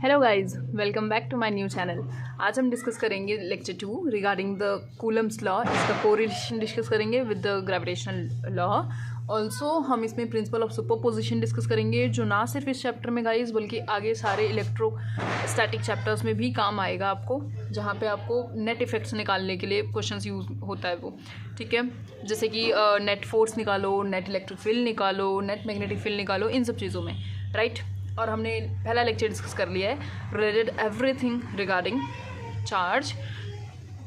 Hello guys, welcome back to my new channel. आज हम discuss करेंगे lecture 2 regarding the Coulomb's law. इसका correlation discuss करेंगे with the gravitational law. Also हम इसमें प्रिंसिपल ऑफ सुपरपोजिशन डिस्कस करेंगे, जो ना सिर्फ इस चैप्टर में गाइस बल्कि आगे सारे इलेक्ट्रोस्टैटिक चैप्टर्स में भी काम आएगा आपको, जहाँ पे आपको नेट इफेक्ट्स निकालने के लिए क्वेश्चंस यूज होता है वो। ठीक है, जैसे कि नेट फोर्स निकालो, नेट इलेक्ट्रिक फील्ड निकालो, नेट मैग्नेटिक फील्ड निकालो, इन सब चीज़ों में, राइट। और हमने पहला लेक्चर डिस्कस कर लिया है related everything regarding charge,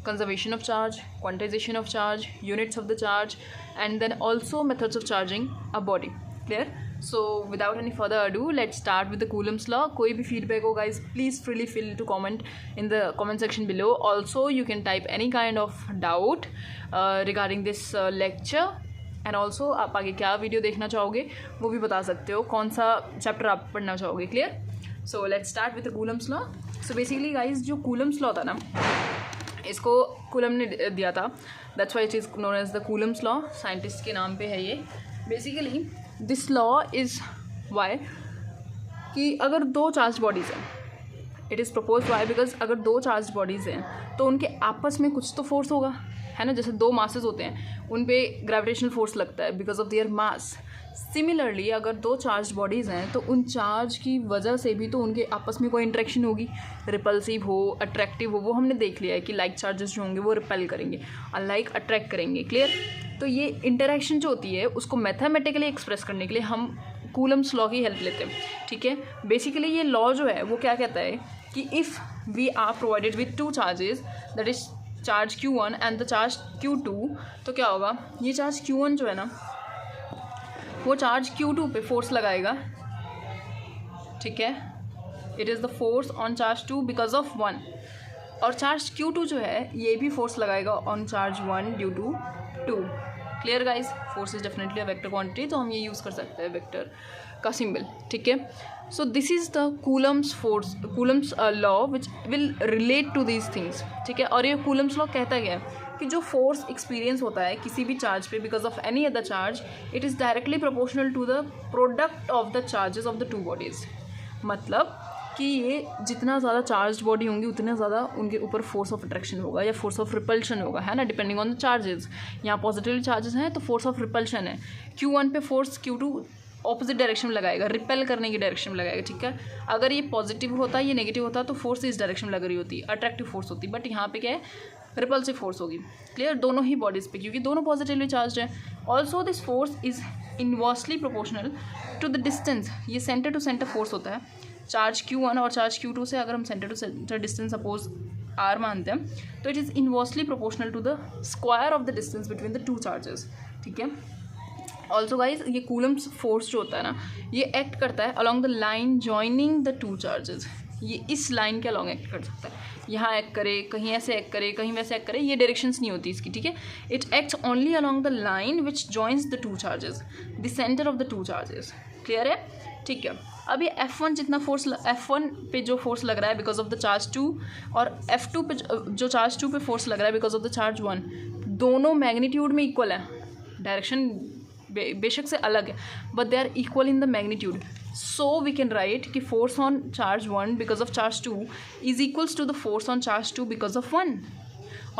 conservation of charge, quantization of charge, units of the charge, and then also methods of charging a body. Clear? So without any further ado let's start with the Coulomb's law. कोई भी feedback हो guys, please freely feel to comment in the comment section below. Also you can type any kind of doubt regarding this lecture, and also आप आगे क्या video देखना चाहोगे वो भी बता सकते हो, कौन सा चैप्टर आप पढ़ना चाहोगे। Clear? So let's start with the Coulomb's law. So basically guys, जो कूलम्स लॉ था ना, इसको कूलम ने दिया था, that's why it is known as the Coulomb's law. Scientist के नाम पे है ये। Basically this law is why कि अगर दो चार्ज बॉडीज़ हैं, it is propose why because अगर दो चार्ज बॉडीज़ हैं तो उनके आपस में कुछ तो फोर्स होगा, है ना। जैसे दो मासेस होते हैं, उन पे ग्रेविटेशनल फोर्स लगता है because of their mass. Similarly अगर दो चार्ज बॉडीज़ हैं तो उन चार्ज की वजह से भी तो उनके आपस में कोई इंटरेक्शन होगी, रिपल्सिव हो, अट्रैक्टिव हो। वो हमने देख लिया है कि लाइक चार्जेस जो होंगे वो रिपेल करेंगे और लाइक अट्रैक्ट करेंगे। क्लियर? तो ये इंटरेक्शन जो होती है उसको मैथमेटिकली एक्सप्रेस करने के लिए हम कूलम्स लॉ की हेल्प लेते हैं। ठीक है, बेसिकली ये लॉ जो है वो क्या कहता है कि if we are provided with two charges, that is charge Q1 and the charge Q2, तो क्या होगा, ये चार्ज Q1 जो है ना वो चार्ज Q2 पे फोर्स लगाएगा। ठीक है, it is the force on charge 2 because of 1, और चार्ज Q2 जो है ये भी फोर्स लगाएगा on charge 1 due to 2। Clear guys? Force is definitely a vector quantity, तो हम ये यूज़ कर सकते हैं वेक्टर का सिंबल। ठीक है, so this is the Coulomb's law which will relate to these things. ठीक है, और ये कूलम्स लॉ कहता गया है कि जो फोर्स एक्सपीरियंस होता है किसी भी चार्ज पे because of any other charge, it is directly proportional to the product of the charges of the two bodies. मतलब कि ये जितना ज़्यादा चार्ज बॉडी होंगी उतना ज़्यादा उनके ऊपर फोर्स ऑफ अट्रैक्शन होगा या फोर्स ऑफ रिपल्शन होगा, है ना, डिपेंडिंग ऑन द चार्जेस। यहाँ पॉजिटिव चार्जेस हैं तो फोर्स ऑफ रिपल्शन है, Q1 पे फोर्स Q2 ऑपोजिट डायरेक्शन में लगाएगा, रिपेल करने की डायरेक्शन में लगाएगा। ठीक है, अगर ये पॉजिटिव होता है, ये नेगेटिव होता है तो फोर्स इस डायरेक्शन में लग रही होती, अट्रैक्टिव फोर्स होती, बट यहाँ पे क्या है, रिपल्सिव फोर्स होगी। क्लियर? दोनों ही बॉडीज़ पे, क्योंकि दोनों पॉजिटिवली चार्ज है। Also this force is inversely proportional to the distance. ये सेंटर टू सेंटर फोर्स होता है चार्ज Q1 और चार्ज Q2 से। अगर हम centre to centre distance suppose R मानते हैं तो it is inversely proportional to the square of the distance between the two charges. ठीक है, ऑल्सो गाइज, ये कूलम्स फोर्स जो होता है ना, ये एक्ट करता है along the line joining the two charges. ये इस लाइन के अलॉन्ग एक्ट कर सकता है, यहाँ एक्ट करे, कहीं ऐसे एक्ट करे, कहीं वैसे एक्ट करे, ये डायरेक्शंस नहीं होती इसकी। ठीक है, it acts only along the line which joins the two charges, the centre of the two charges. Clear है? ठीक है, अब ये F1 जितना फोर्स, F1 पे जो फोर्स लग रहा है बिकॉज ऑफ द चार्ज 2, और F2 पे जो चार्ज 2 पे फोर्स लग रहा है बिकॉज ऑफ द चार्ज 1, दोनों मैग्नीट्यूड में इक्वल है। डायरेक्शन बेशक से अलग है but they are equal in the magnitude. So we can write कि force on charge 1 because of charge 2 is equals to the force on charge 2 because of 1,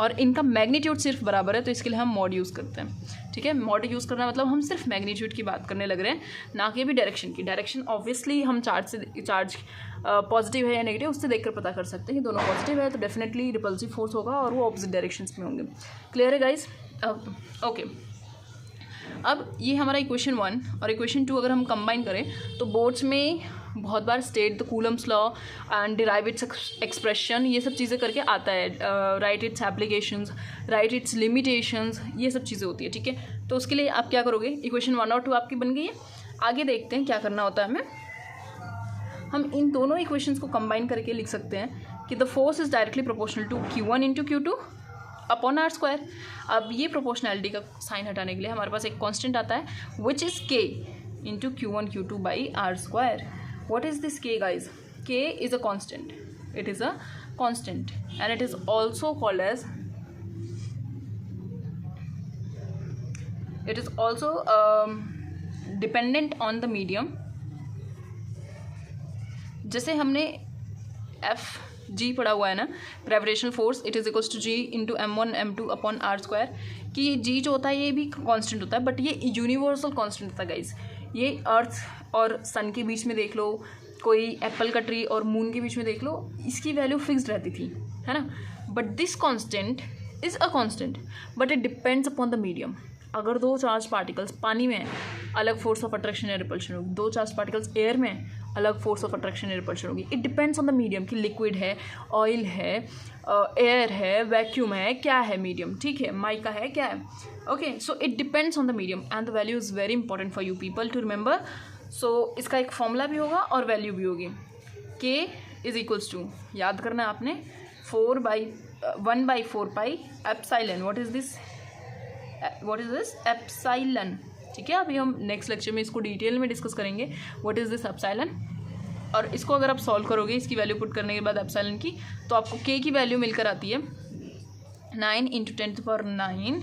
और इनका मैग्नीट्यूड सिर्फ बराबर है, तो इसके लिए हम मॉड यूज़ करते हैं। ठीक है, मॉड यूज़ करना मतलब हम सिर्फ मैग्नीट्यूड की बात करने लग रहे हैं, ना कि भी डायरेक्शन की। डायरेक्शन ऑब्वियसली हम चार्ज पॉजिटिव है या नेगेटिव उससे देखकर पता कर सकते हैं कि दोनों पॉजिटिव है तो डेफिनेटली रिपल्सिव फोर्स होगा और वो ऑपोजिट डायरेक्शंस में होंगे। क्लियर है गाइज? ओके, अब ये हमारा इक्वेशन 1 और इक्वेशन 2 अगर हम कंबाइन करें तो बोर्ड्स में बहुत बार state the Coulomb's law and derive its expression, ये सब चीज़ें करके आता है, write its applications, write its limitations, ये सब चीज़ें होती है। ठीक है, तो उसके लिए आप क्या करोगे, इक्वेशन 1 और 2 आपकी बन गई है। आगे देखते हैं क्या करना होता है हमें। हम इन दोनों इक्वेशंस को कंबाइन करके लिख सकते हैं कि the force is directly proportional to Q1 into Q2 upon R square. अब ये प्रोपोर्शनैलिटी का साइन हटाने के लिए हमारे पास एक कांस्टेंट आता है which is K into Q1 Q2 by R square. What is this K guys? K is a constant, it is a constant and it is also called as, it is also dependent on the medium. जैसे हमने F G पड़ा हुआ है ना, gravitational force, it is equals to G into m1 m2 upon R square, कि ये जी जो होता है ये भी कांस्टेंट होता है, बट ये यूनिवर्सल कांस्टेंट होता है गाइज। ये अर्थ और सन के बीच में देख लो, कोई एप्पल का ट्री और मून के बीच में देख लो, इसकी वैल्यू फिक्स्ड रहती थी, है ना। But this constant is a constant, but it depends upon the medium. अगर दो चार्ज पार्टिकल्स पानी में अलग फोर्स ऑफ अट्रैक्शन या रिपल्शन होगी, दो चार्ज पार्टिकल्स एयर में अलग फोर्स ऑफ अट्रैक्शन या रिपल्शन होगी। It depends on the medium कि लिक्विड है, ऑयल है, एयर है, वैक्यूम है, क्या है मीडियम, ठीक है, माइका है, क्या है। Okay, so it depends on the medium and the value is very important for you people to remember. So इसका एक फॉर्मूला भी होगा और वैल्यू भी होगी। के इज इक्वल्स टू, याद करना है आपने, 1/4 pi epsilon. What is this epsilon, ठीक है। अभी हम नेक्स्ट लेक्चर में इसको डिटेल में डिस्कस करेंगे, व्हाट इज़ दिस एप्सिलॉन। और इसको अगर आप सॉल्व करोगे, इसकी वैल्यू पुट करने के बाद एप्सिलॉन की, तो आपको के की वैल्यू मिलकर आती है 9 × 10⁹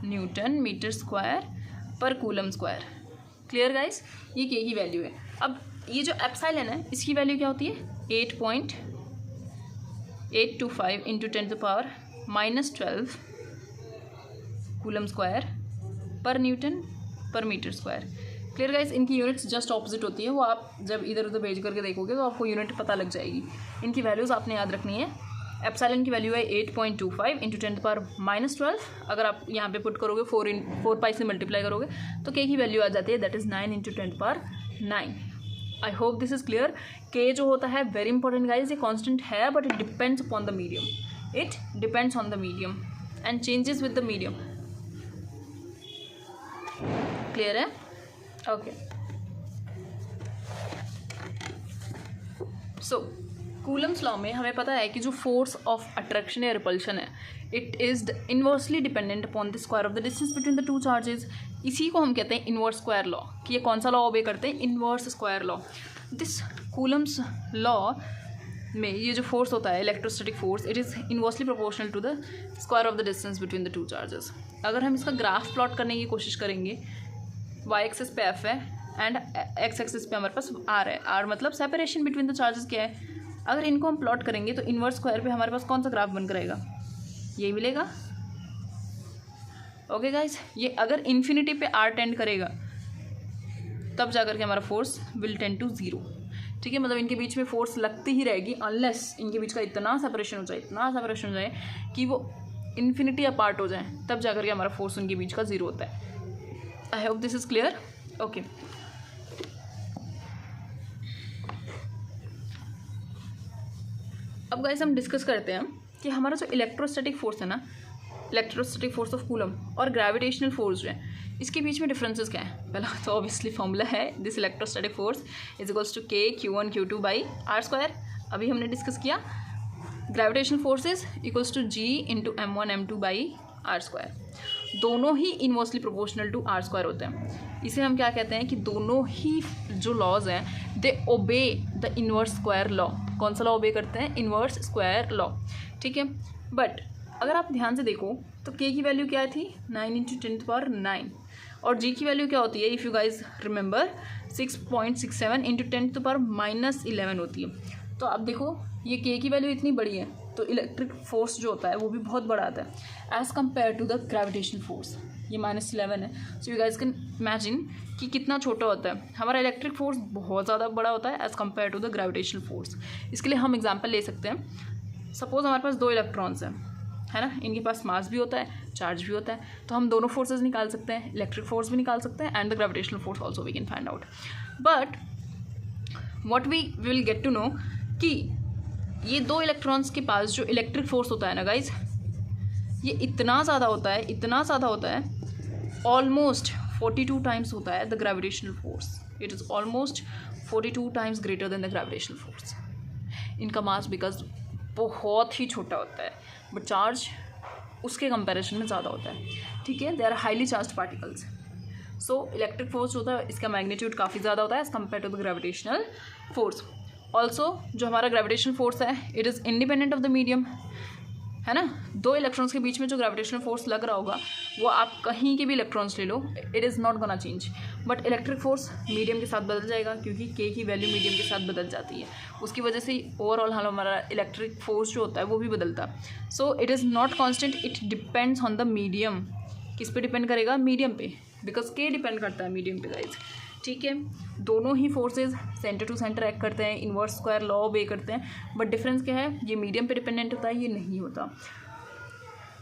न्यूटन मीटर स्क्वायर पर कूलम स्क्वायर। क्लियर गाइस, ये के की वैल्यू है। अब ये जो एप्सिलॉन है इसकी वैल्यू क्या होती है, 8.825 × 10⁻⁻12 कूलम स्क्वायर पर न्यूटन पर मीटर स्क्वायर। क्लियर गाइस, इनकी यूनिट्स जस्ट ऑपोजिट होती है, वो आप जब इधर उधर भेज करके देखोगे तो आपको यूनिट पता लग जाएगी। इनकी वैल्यूज़ आपने याद रखनी है। एप्सिलॉन की वैल्यू है 8.25 × 10⁻⁻12। अगर आप यहाँ पे पुट करोगे 4 पाई से मल्टीप्लाई करोगे तो के की वैल्यू आ जाती है, that is 9 × 10⁻9। I hope this is clear. के जो होता है वेरी इंपॉर्टेंट गाइज, ये कॉन्स्टेंट है but it depends upon the medium, it depends on the medium and changes with the medium. Clear है, ओके। सो कूलम्स लॉ में हमें पता है कि जो फोर्स ऑफ अट्रैक्शन या रिपल्शन है, it is inversely dependent upon the square of the distance between the two charges. इसी को हम कहते हैं इन्वर्स स्क्वायर लॉ, कि ये कौन सा लॉ ओबे करते हैं, inverse square law. This Coulomb's law में ये जो फोर्स होता है, electrostatic force, it is inversely proportional to the square of the distance between the two charges. अगर हम इसका ग्राफ प्लॉट करने की कोशिश करेंगे, वाई एक्सिस पे एफ है एंड एक्स एक्सिस पे हमारे पास आर है, आर मतलब सेपरेशन बिटवीन द चार्जेस क्या है। अगर इनको हम प्लॉट करेंगे तो इन्वर्स स्क्वायर पे हमारे पास कौन सा ग्राफ बनकर आएगा, ये मिलेगा। ओके गाइज, ये अगर इन्फिनिटी पे आर टेंड करेगा तब जाकर के हमारा फोर्स विल टेंड टू 0, ठीक है। मतलब इनके बीच में फोर्स लगती ही रहेगी अनलेस इनके बीच का इतना सेपरेशन हो जाए, इतना सेपरेशन हो जाए कि वो इन्फिनिटी अपार्ट हो जाए, तब जाकर के हमारा फोर्स उनके बीच का 0 होता है। I hope this is clear, okay. अब गाइस हम डिस्कस करते हैं कि हमारा जो इलेक्ट्रोस्टैटिक फोर्स है ना, इलेक्ट्रोस्टैटिक फोर्स ऑफ कूलम और ग्रेविटेशनल फोर्स जो है, इसके बीच में डिफरेंसेस क्या है। पहला तो ऑब्वियसली फॉर्मूला है, this electrostatic force is equals to K Q1 Q2 by R square. अभी हमने डिस्कस किया gravitational force is equals to G × M1 M2 by R square. दोनों ही inversely proportional to R square होते हैं। इसे हम क्या कहते हैं कि दोनों ही जो लॉज हैं दे obey the inverse square law. कौन सा लॉ ओबे करते हैं, इन्वर्स स्क्वायर लॉ, ठीक है। बट अगर आप ध्यान से देखो तो के की वैल्यू क्या थी, 9 × 10⁻9, और जी की वैल्यू क्या होती है, इफ़ यू गाइज रिमेंबर 6.67 × 10⁻11 होती है। तो अब देखो ये के की वैल्यू इतनी बड़ी है तो इलेक्ट्रिक फोर्स जो होता है वो भी बहुत बड़ा आता है as compare to the gravitational force. ये -11 है, so you guys can imagine कि कितना छोटा होता है। हमारा इलेक्ट्रिक फोर्स बहुत ज़्यादा बड़ा होता है as compare to the gravitational force. इसके लिए हम एग्जाम्पल ले सकते हैं, सपोज हमारे पास 2 इलेक्ट्रॉन्स हैं, है ना, इनके पास मास भी होता है, चार्ज भी होता है, तो हम दोनों फोर्सेज निकाल सकते हैं, इलेक्ट्रिक फोर्स भी निकाल सकते हैं and the gravitational force also we can find out. But what we will get to know कि ये 2 इलेक्ट्रॉन्स के पास जो इलेक्ट्रिक फोर्स होता है ना गाइज, ये इतना ज़्यादा होता है, इतना ज़्यादा होता है, ऑलमोस्ट 42 टाइम्स होता है the gravitational force. It is almost 42 times greater than the gravitational force. इनका मास बिकॉज बहुत ही छोटा होता है, बट चार्ज उसके कंपैरिजन में ज़्यादा होता है, ठीक है। They are highly charge particles. So electric force जो होता है इसका मैग्नीट्यूड काफ़ी ज़्यादा होता है as compare to the gravitational force. Also जो हमारा ग्रेविटेशनल फोर्स है it is independent of the medium, है ना। दो इलेक्ट्रॉन्स के बीच में जो ग्रेविटेशनल फोर्स लग रहा होगा वो आप कहीं के भी इलेक्ट्रॉन्स ले लो, it is not gonna change. But electric force medium के साथ बदल जाएगा, क्योंकि के की वैल्यू मीडियम के साथ बदल जाती है, उसकी वजह से ओवरऑल हमारा इलेक्ट्रिक फोर्स जो होता है वो भी बदलता है। So it is not constant, it depends on the medium. किस पे डिपेंड करेगा? मीडियम पे, बिकॉज के डिपेंड करता है मीडियम पे गाइज। ठीक है, दोनों ही forces center to center act करते हैं, इन्वर्स स्क्वायर लॉ ऑब्े करते हैं, बट डिफरेंस क्या है? ये मीडियम पे डिपेंडेंट होता है, ये नहीं होता।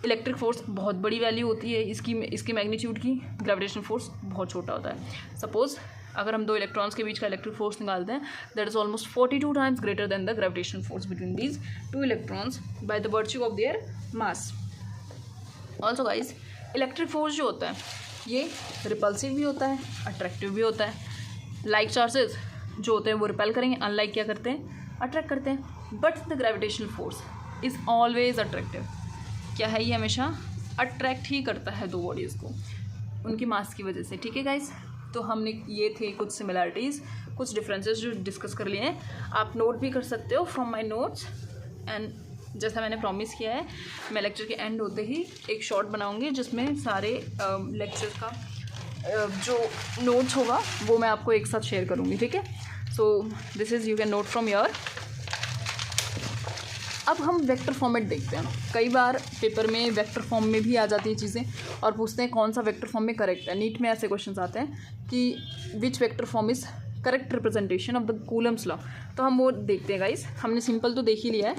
इलेक्ट्रिक फोर्स बहुत बड़ी वैल्यू होती है इसकी मैग्नीट्यूड की, ग्रेविटेशनल फोर्स बहुत छोटा होता है। सपोज अगर हम दो इलेक्ट्रॉन्स के बीच का इलेक्ट्रिक फोर्स निकालते हैं, that is almost 42 times greater than the gravitational force between these two electrons by the virtue of their mass. Also guys, electric force जो होता है ये रिपल्सिव भी होता है, अट्रैक्टिव भी होता है। लाइक चार्जेस जो होते हैं वो रिपेल करेंगे, अनलाइक क्या करते हैं? अट्रैक्ट करते हैं। But the gravitational force is always attractive. क्या है? ये हमेशा अट्रैक्ट ही करता है दो बॉडीज़ को उनकी मास की वजह से। ठीक है गाइज, तो हमने ये थे कुछ सिमिलरिटीज़, कुछ डिफरेंसेस जो डिस्कस कर लिए हैं। आप नोट भी कर सकते हो फ्रॉम माई नोट्स। एंड जैसा मैंने प्रॉमिस किया है, मैं लेक्चर के एंड होते ही एक शॉर्ट बनाऊंगी जिसमें सारे लेक्चर का जो नोट्स होगा वो मैं आपको एक साथ शेयर करूंगी। ठीक है, so this is you can note from your. अब हम वेक्टर फॉर्मेट देखते हैं। कई बार पेपर में वेक्टर फॉर्म में भी आ जाती है चीज़ें और पूछते हैं कौन सा वेक्टर फॉर्म में करेक्ट है। नीट में ऐसे क्वेश्चंस आते हैं कि which vector form is correct representation of the Coulomb's law. तो हम वो देखते हैं गाइस। हमने सिंपल तो देख ही लिया है,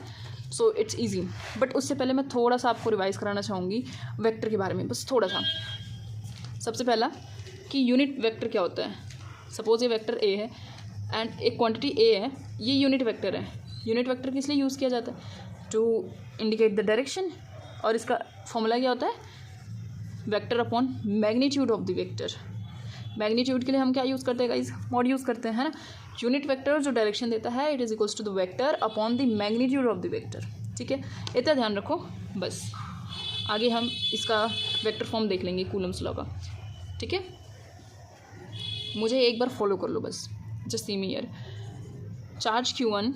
सो इट्स ईजी। बट उससे पहले मैं थोड़ा सा आपको रिवाइज कराना चाहूँगी वेक्टर के बारे में, बस थोड़ा सा। सबसे पहला कि यूनिट वेक्टर क्या होता है। सपोज ये वेक्टर ए है एंड एक क्वांटिटी ए है, ये यूनिट वेक्टर है। यूनिट वेक्टर किस लिए यूज़ किया जाता है? To indicate the direction. और इसका फॉर्मूला क्या होता है? Vector upon magnitude of the vector. Magnitude के लिए हम क्या यूज़ करते हैं गाइस? मॉड यूज़ करते हैं, है ना। यूनिट वेक्टर जो डायरेक्शन देता है, it is equals to the vector upon the magnitude of the vector. ठीक है, इतना ध्यान रखो बस। आगे हम इसका वेक्टर फॉर्म देख लेंगे कूलम्स लॉ का। ठीक है, मुझे एक बार फॉलो कर लो बस, just see me here. Charge Q1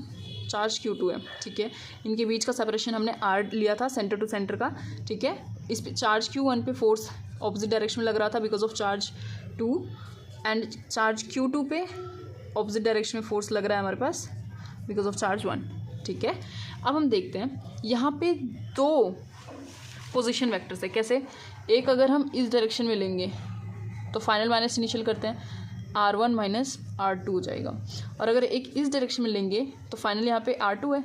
charge Q2 है। ठीक है, इनके बीच का सेपरेशन हमने R लिया था सेंटर टू सेंटर का। ठीक है, इस पे चार्ज Q1 पे फोर्स ऑपोजिट डायरेक्शन में लग रहा था because of charge 2, and charge Q2 पे ऑपोजिट डायरेक्शन में फोर्स लग रहा है हमारे पास बिकॉज ऑफ चार्ज 1। ठीक है, अब हम देखते हैं यहाँ पे दो पोजीशन वेक्टर्स है। कैसे? एक अगर हम इस डायरेक्शन में लेंगे तो फाइनल माइनस इनिशियल करते हैं, R1 माइनस R2 हो जाएगा। और अगर एक इस डायरेक्शन में लेंगे तो फाइनल यहाँ पे R2 है,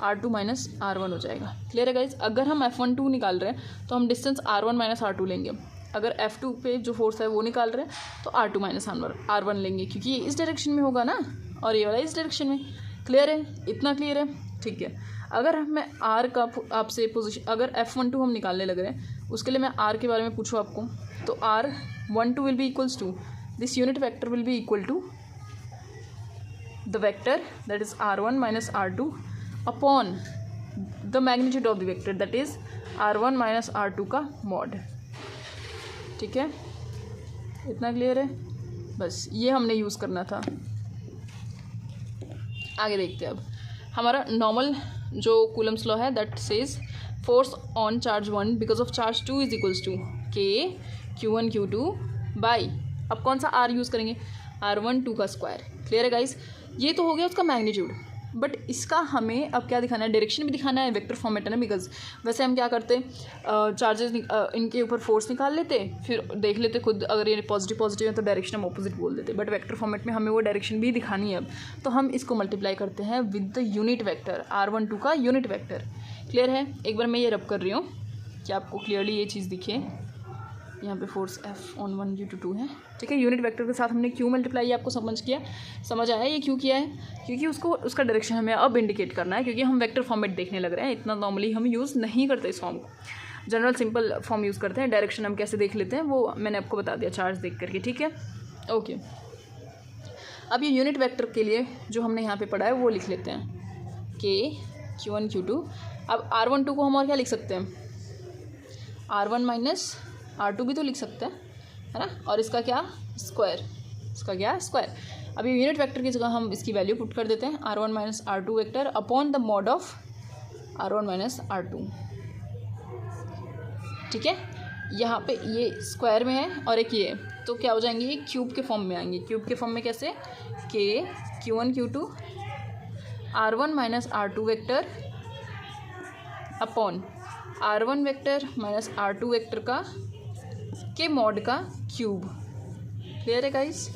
R2 माइनस R1 हो जाएगा। क्लियर है गाइज? अगर हम F1 निकाल रहे हैं तो हम डिस्टेंस R1 माइनस R2 लेंगे। अगर F2 पे जो फोर्स है वो निकाल रहे हैं तो R2 माइनस R1 लेंगे, क्योंकि ये इस डायरेक्शन में होगा ना और ये वाला इस डायरेक्शन में। क्लियर है? इतना क्लियर है? ठीक है, अगर मैं R का आपसे पोजीशन, अगर F12 हम निकालने लग रहे हैं, उसके लिए मैं R के बारे में पूछूँ आपको, तो R12 will be equals to this unit vector will be equal to the vector that is R1 minus R2 upon the magnitude of the vector that is R1 minus R2 का mod. ठीक है, इतना clear है? बस ये हमने use करना था। आगे देखते हैं। अब हमारा नॉर्मल जो कूलम्स लॉ है that says force on charge 1 because of charge 2 is equals to K Q1 Q2 by, अब कौन सा R यूज़ करेंगे? R1 2 का स्क्वायर। क्लियर है गाइस? ये तो हो गया उसका मैग्नीट्यूड, बट इसका हमें अब क्या दिखाना है? डायरेक्शन भी दिखाना है। वेक्टर फॉर्मेट है ना, बिकॉज वैसे हम क्या करते, चार्जेस इनके ऊपर फोर्स निकाल लेते, फिर देख लेते खुद अगर ये पॉजिटिव पॉजिटिव है तो डायरेक्शन हम ऑपोजिट बोल देते। बट वेक्टर फॉर्मेट में हमें वो डायरेक्शन भी दिखानी है। अब तो हम इसको मल्टीप्लाई करते हैं with the unit vector, R1 2 का यूनिट वेक्टर। क्लियर है? एक बार मैं ये रब कर रही हूँ कि आपको क्लियरली ये चीज़ दिखे। यहाँ पे फोर्स F(1) due to 2 है। ठीक है, यूनिट वेक्टर के साथ हमने क्यू मल्टीप्लाई, आपको समझ आया ये क्यों किया है? क्योंकि उसका डायरेक्शन हमें अब इंडिकेट करना है, क्योंकि हम वेक्टर फॉर्मेट देखने लग रहे हैं। इतना नॉर्मली हम यूज़ नहीं करते इस फॉर्म को, जनरल सिंपल फॉर्म यूज़ करते हैं। डायरेक्शन हम कैसे देख लेते हैं वो मैंने आपको बता दिया चार्ज देख करके। ठीक है, ओके। अब ये यूनिट वेक्टर के लिए जो हमने यहाँ पर पढ़ा है वो लिख लेते हैं, K Q1 Q2। अब R1 2 को हम और क्या लिख सकते हैं? R1 माइनस R2 भी तो लिख सकते हैं, है ना। और इसका क्या? स्क्वायर। इसका क्या? स्क्वायर। अब ये यूनिट वेक्टर की जगह हम इसकी वैल्यू पुट कर देते हैं, R1 minus R2 vector upon the mod of R1 minus R2। ठीक है। यहाँ पे ये स्क्वायर में है और एक ये है, तो क्या हो जाएंगे, ये क्यूब के फॉर्म में आएंगे। क्यूब के फॉर्म में कैसे, के Q1 Q2 R1 minus R2 vector upon R1 vector minus R2 vector का के मॉड का क्यूब। क्लियर है गाइस,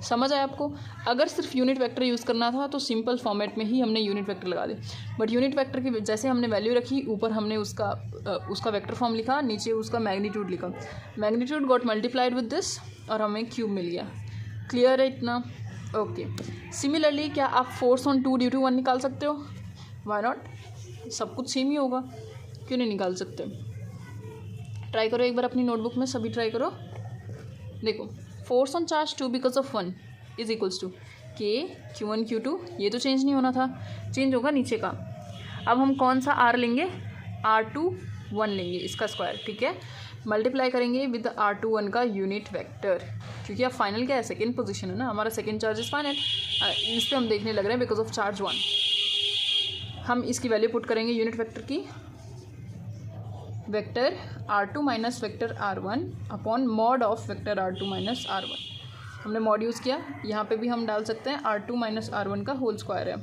समझ आया आपको। अगर सिर्फ यूनिट वेक्टर यूज़ करना था तो सिंपल फॉर्मेट में ही हमने यूनिट वेक्टर लगा दे, बट यूनिट वेक्टर की जैसे हमने वैल्यू रखी, ऊपर हमने उसका वेक्टर फॉर्म लिखा, नीचे उसका मैग्नीट्यूड लिखा, magnitude got multiplied with this और हमें क्यूब मिल गया। क्लियर है इतना, ओके। सिमिलरली क्या आप फोर्स ऑन 2 ड्यू टू 1 निकाल सकते हो, वाई नॉट, सब कुछ सेम ही होगा, क्यों नहीं निकाल सकते। ट्राई करो एक बार अपनी नोटबुक में, सभी ट्राई करो। देखो, force on charge 2 because of 1 is equals to K Q1 Q2, ये तो चेंज नहीं होना था, चेंज होगा नीचे का। अब हम कौन सा R लेंगे, R2 1 लेंगे, इसका स्क्वायर, ठीक है। मल्टीप्लाई करेंगे विद R2 1 का यूनिट वेक्टर, क्योंकि अब फाइनल क्या है, सेकेंड पोजीशन है ना हमारा, सेकेंड चार्ज इज फाइनल, इस पर हम देखने लग रहे हैं बिकॉज ऑफ चार्ज 1। हम इसकी वैल्यू पुट करेंगे यूनिट वेक्टर की, vector R2 minus vector R1 upon mod of vector R2 minus R1। हमने मॉड यूज़ किया, यहाँ पे भी हम डाल सकते हैं R2 माइनस R1 का होल स्क्वायर है।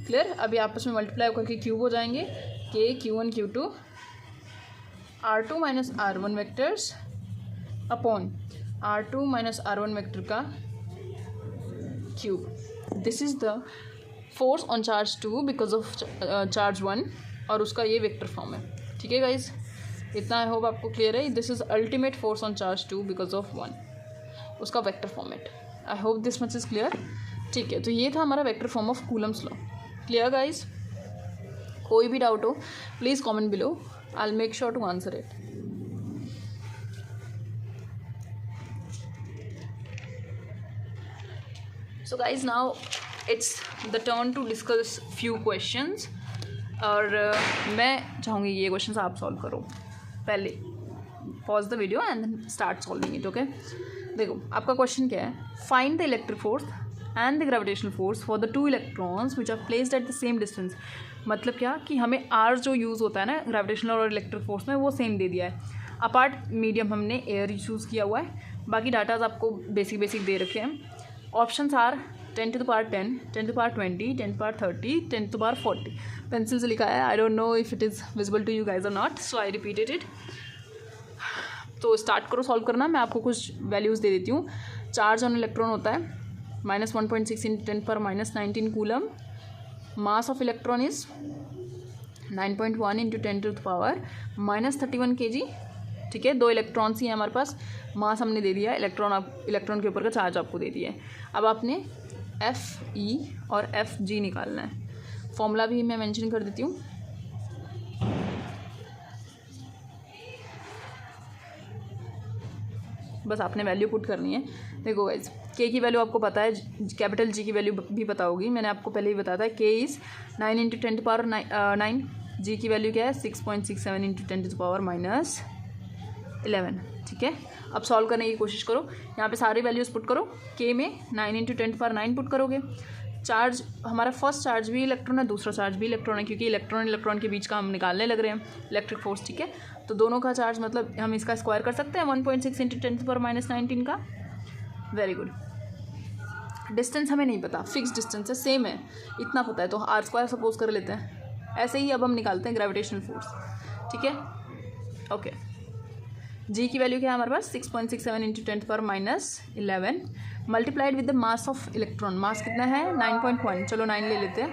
क्लियर, अभी आपस में मल्टीप्लाई करके क्यूब हो जाएंगे, के Q1 Q2 R2 minus R1 vectors upon R2 minus R1 vector का cube. This is the force on charge 2 because of charge 1, और उसका ये वेक्टर फॉर्म है, ठीक है गाइज। इतना आई होप आपको क्लियर है। This is ultimate force on charge 2 because of 1, उसका vector format. I hope this much is clear, ठीक है। तो ये था हमारा vector form of Coulomb's law. Clear guys, कोई भी डाउट हो please comment below, I will make sure to answer it. So guys, now it's the turn to discuss few questions, और मैं चाहूँगी ये क्वेश्चन आप सॉल्व करो। पहले pause the video and start solving it, okay. देखो आपका क्वेश्चन क्या है, find the electric force and the gravitational force for the 2 electrons which are placed at the same distance. मतलब क्या कि हमें आर जो यूज़ होता है ना ग्रेविटेशनल और इलेक्ट्रिक फोर्स में, वो सेम दे दिया है। अपार्ट मीडियम हमने एयर यूज़ किया हुआ है, बाकी डाटाज आपको बेसिक दे रखे हैं। Options are 10 to the power 10, 10 to the power 20, 10 to the power 30, 10 to the power 40। Pencil से लिखा है, I don't know if it is visible to you guys और not, so I repeated it. तो start करो solve करना, मैं आपको कुछ वैल्यूज़ दे देती हूँ। चार्ज ऑन इलेक्ट्रॉन होता है -1.6 × 10⁻19 coulomb. Mass of electron is 9.1 × 10 to the power -31 kg, ठीक है। 2 इलेक्ट्रॉन्स ही हैं हमारे पास, मास हमने दे दिया, इलेक्ट्रॉन के ऊपर का चार्ज आपको दे दिया है। अब आपने FE और FG निकालना है। फॉर्मूला भी मैं मेंशन कर देती हूँ। बस आपने वैल्यू पुट करनी है। देखो गाइज, के की वैल्यू आपको पता है, कैपिटल जी की वैल्यू भी पता होगी, मैंने आपको पहले ही बताया था। के इज़ 9 × 10 to the power 9, जी की वैल्यू क्या है 6.67 × 10 to the power -11, ठीक है। अब सॉल्व करने की कोशिश करो, यहाँ पे सारी वैल्यूज़ पुट करो। के में 9 × 10 to the power 9 पुट करोगे। चार्ज हमारा फर्स्ट चार्ज भी इलेक्ट्रॉन है, दूसरा चार्ज भी इलेक्ट्रॉन है, क्योंकि इलेक्ट्रॉन के बीच का हम निकालने लग रहे हैं इलेक्ट्रिक फोर्स, ठीक है। तो दोनों का चार्ज मतलब हम इसका स्क्वायर कर सकते हैं 1.6 × 10 to the power -19 का। Very good. डिस्टेंस हमें नहीं पता, फिक्स डिस्टेंस है, सेम है, इतना पता है, तो r² सपोज कर लेते हैं। ऐसे ही अब हम निकालते हैं ग्रेविटेशनल फोर्स, ठीक है। ओके, जी की वैल्यू क्या है हमारे पास 6.67 × 10 to the power -11 multiplied with the mass of electron. Mass कितना है 9.1, चलो 9 ले लेते हैं,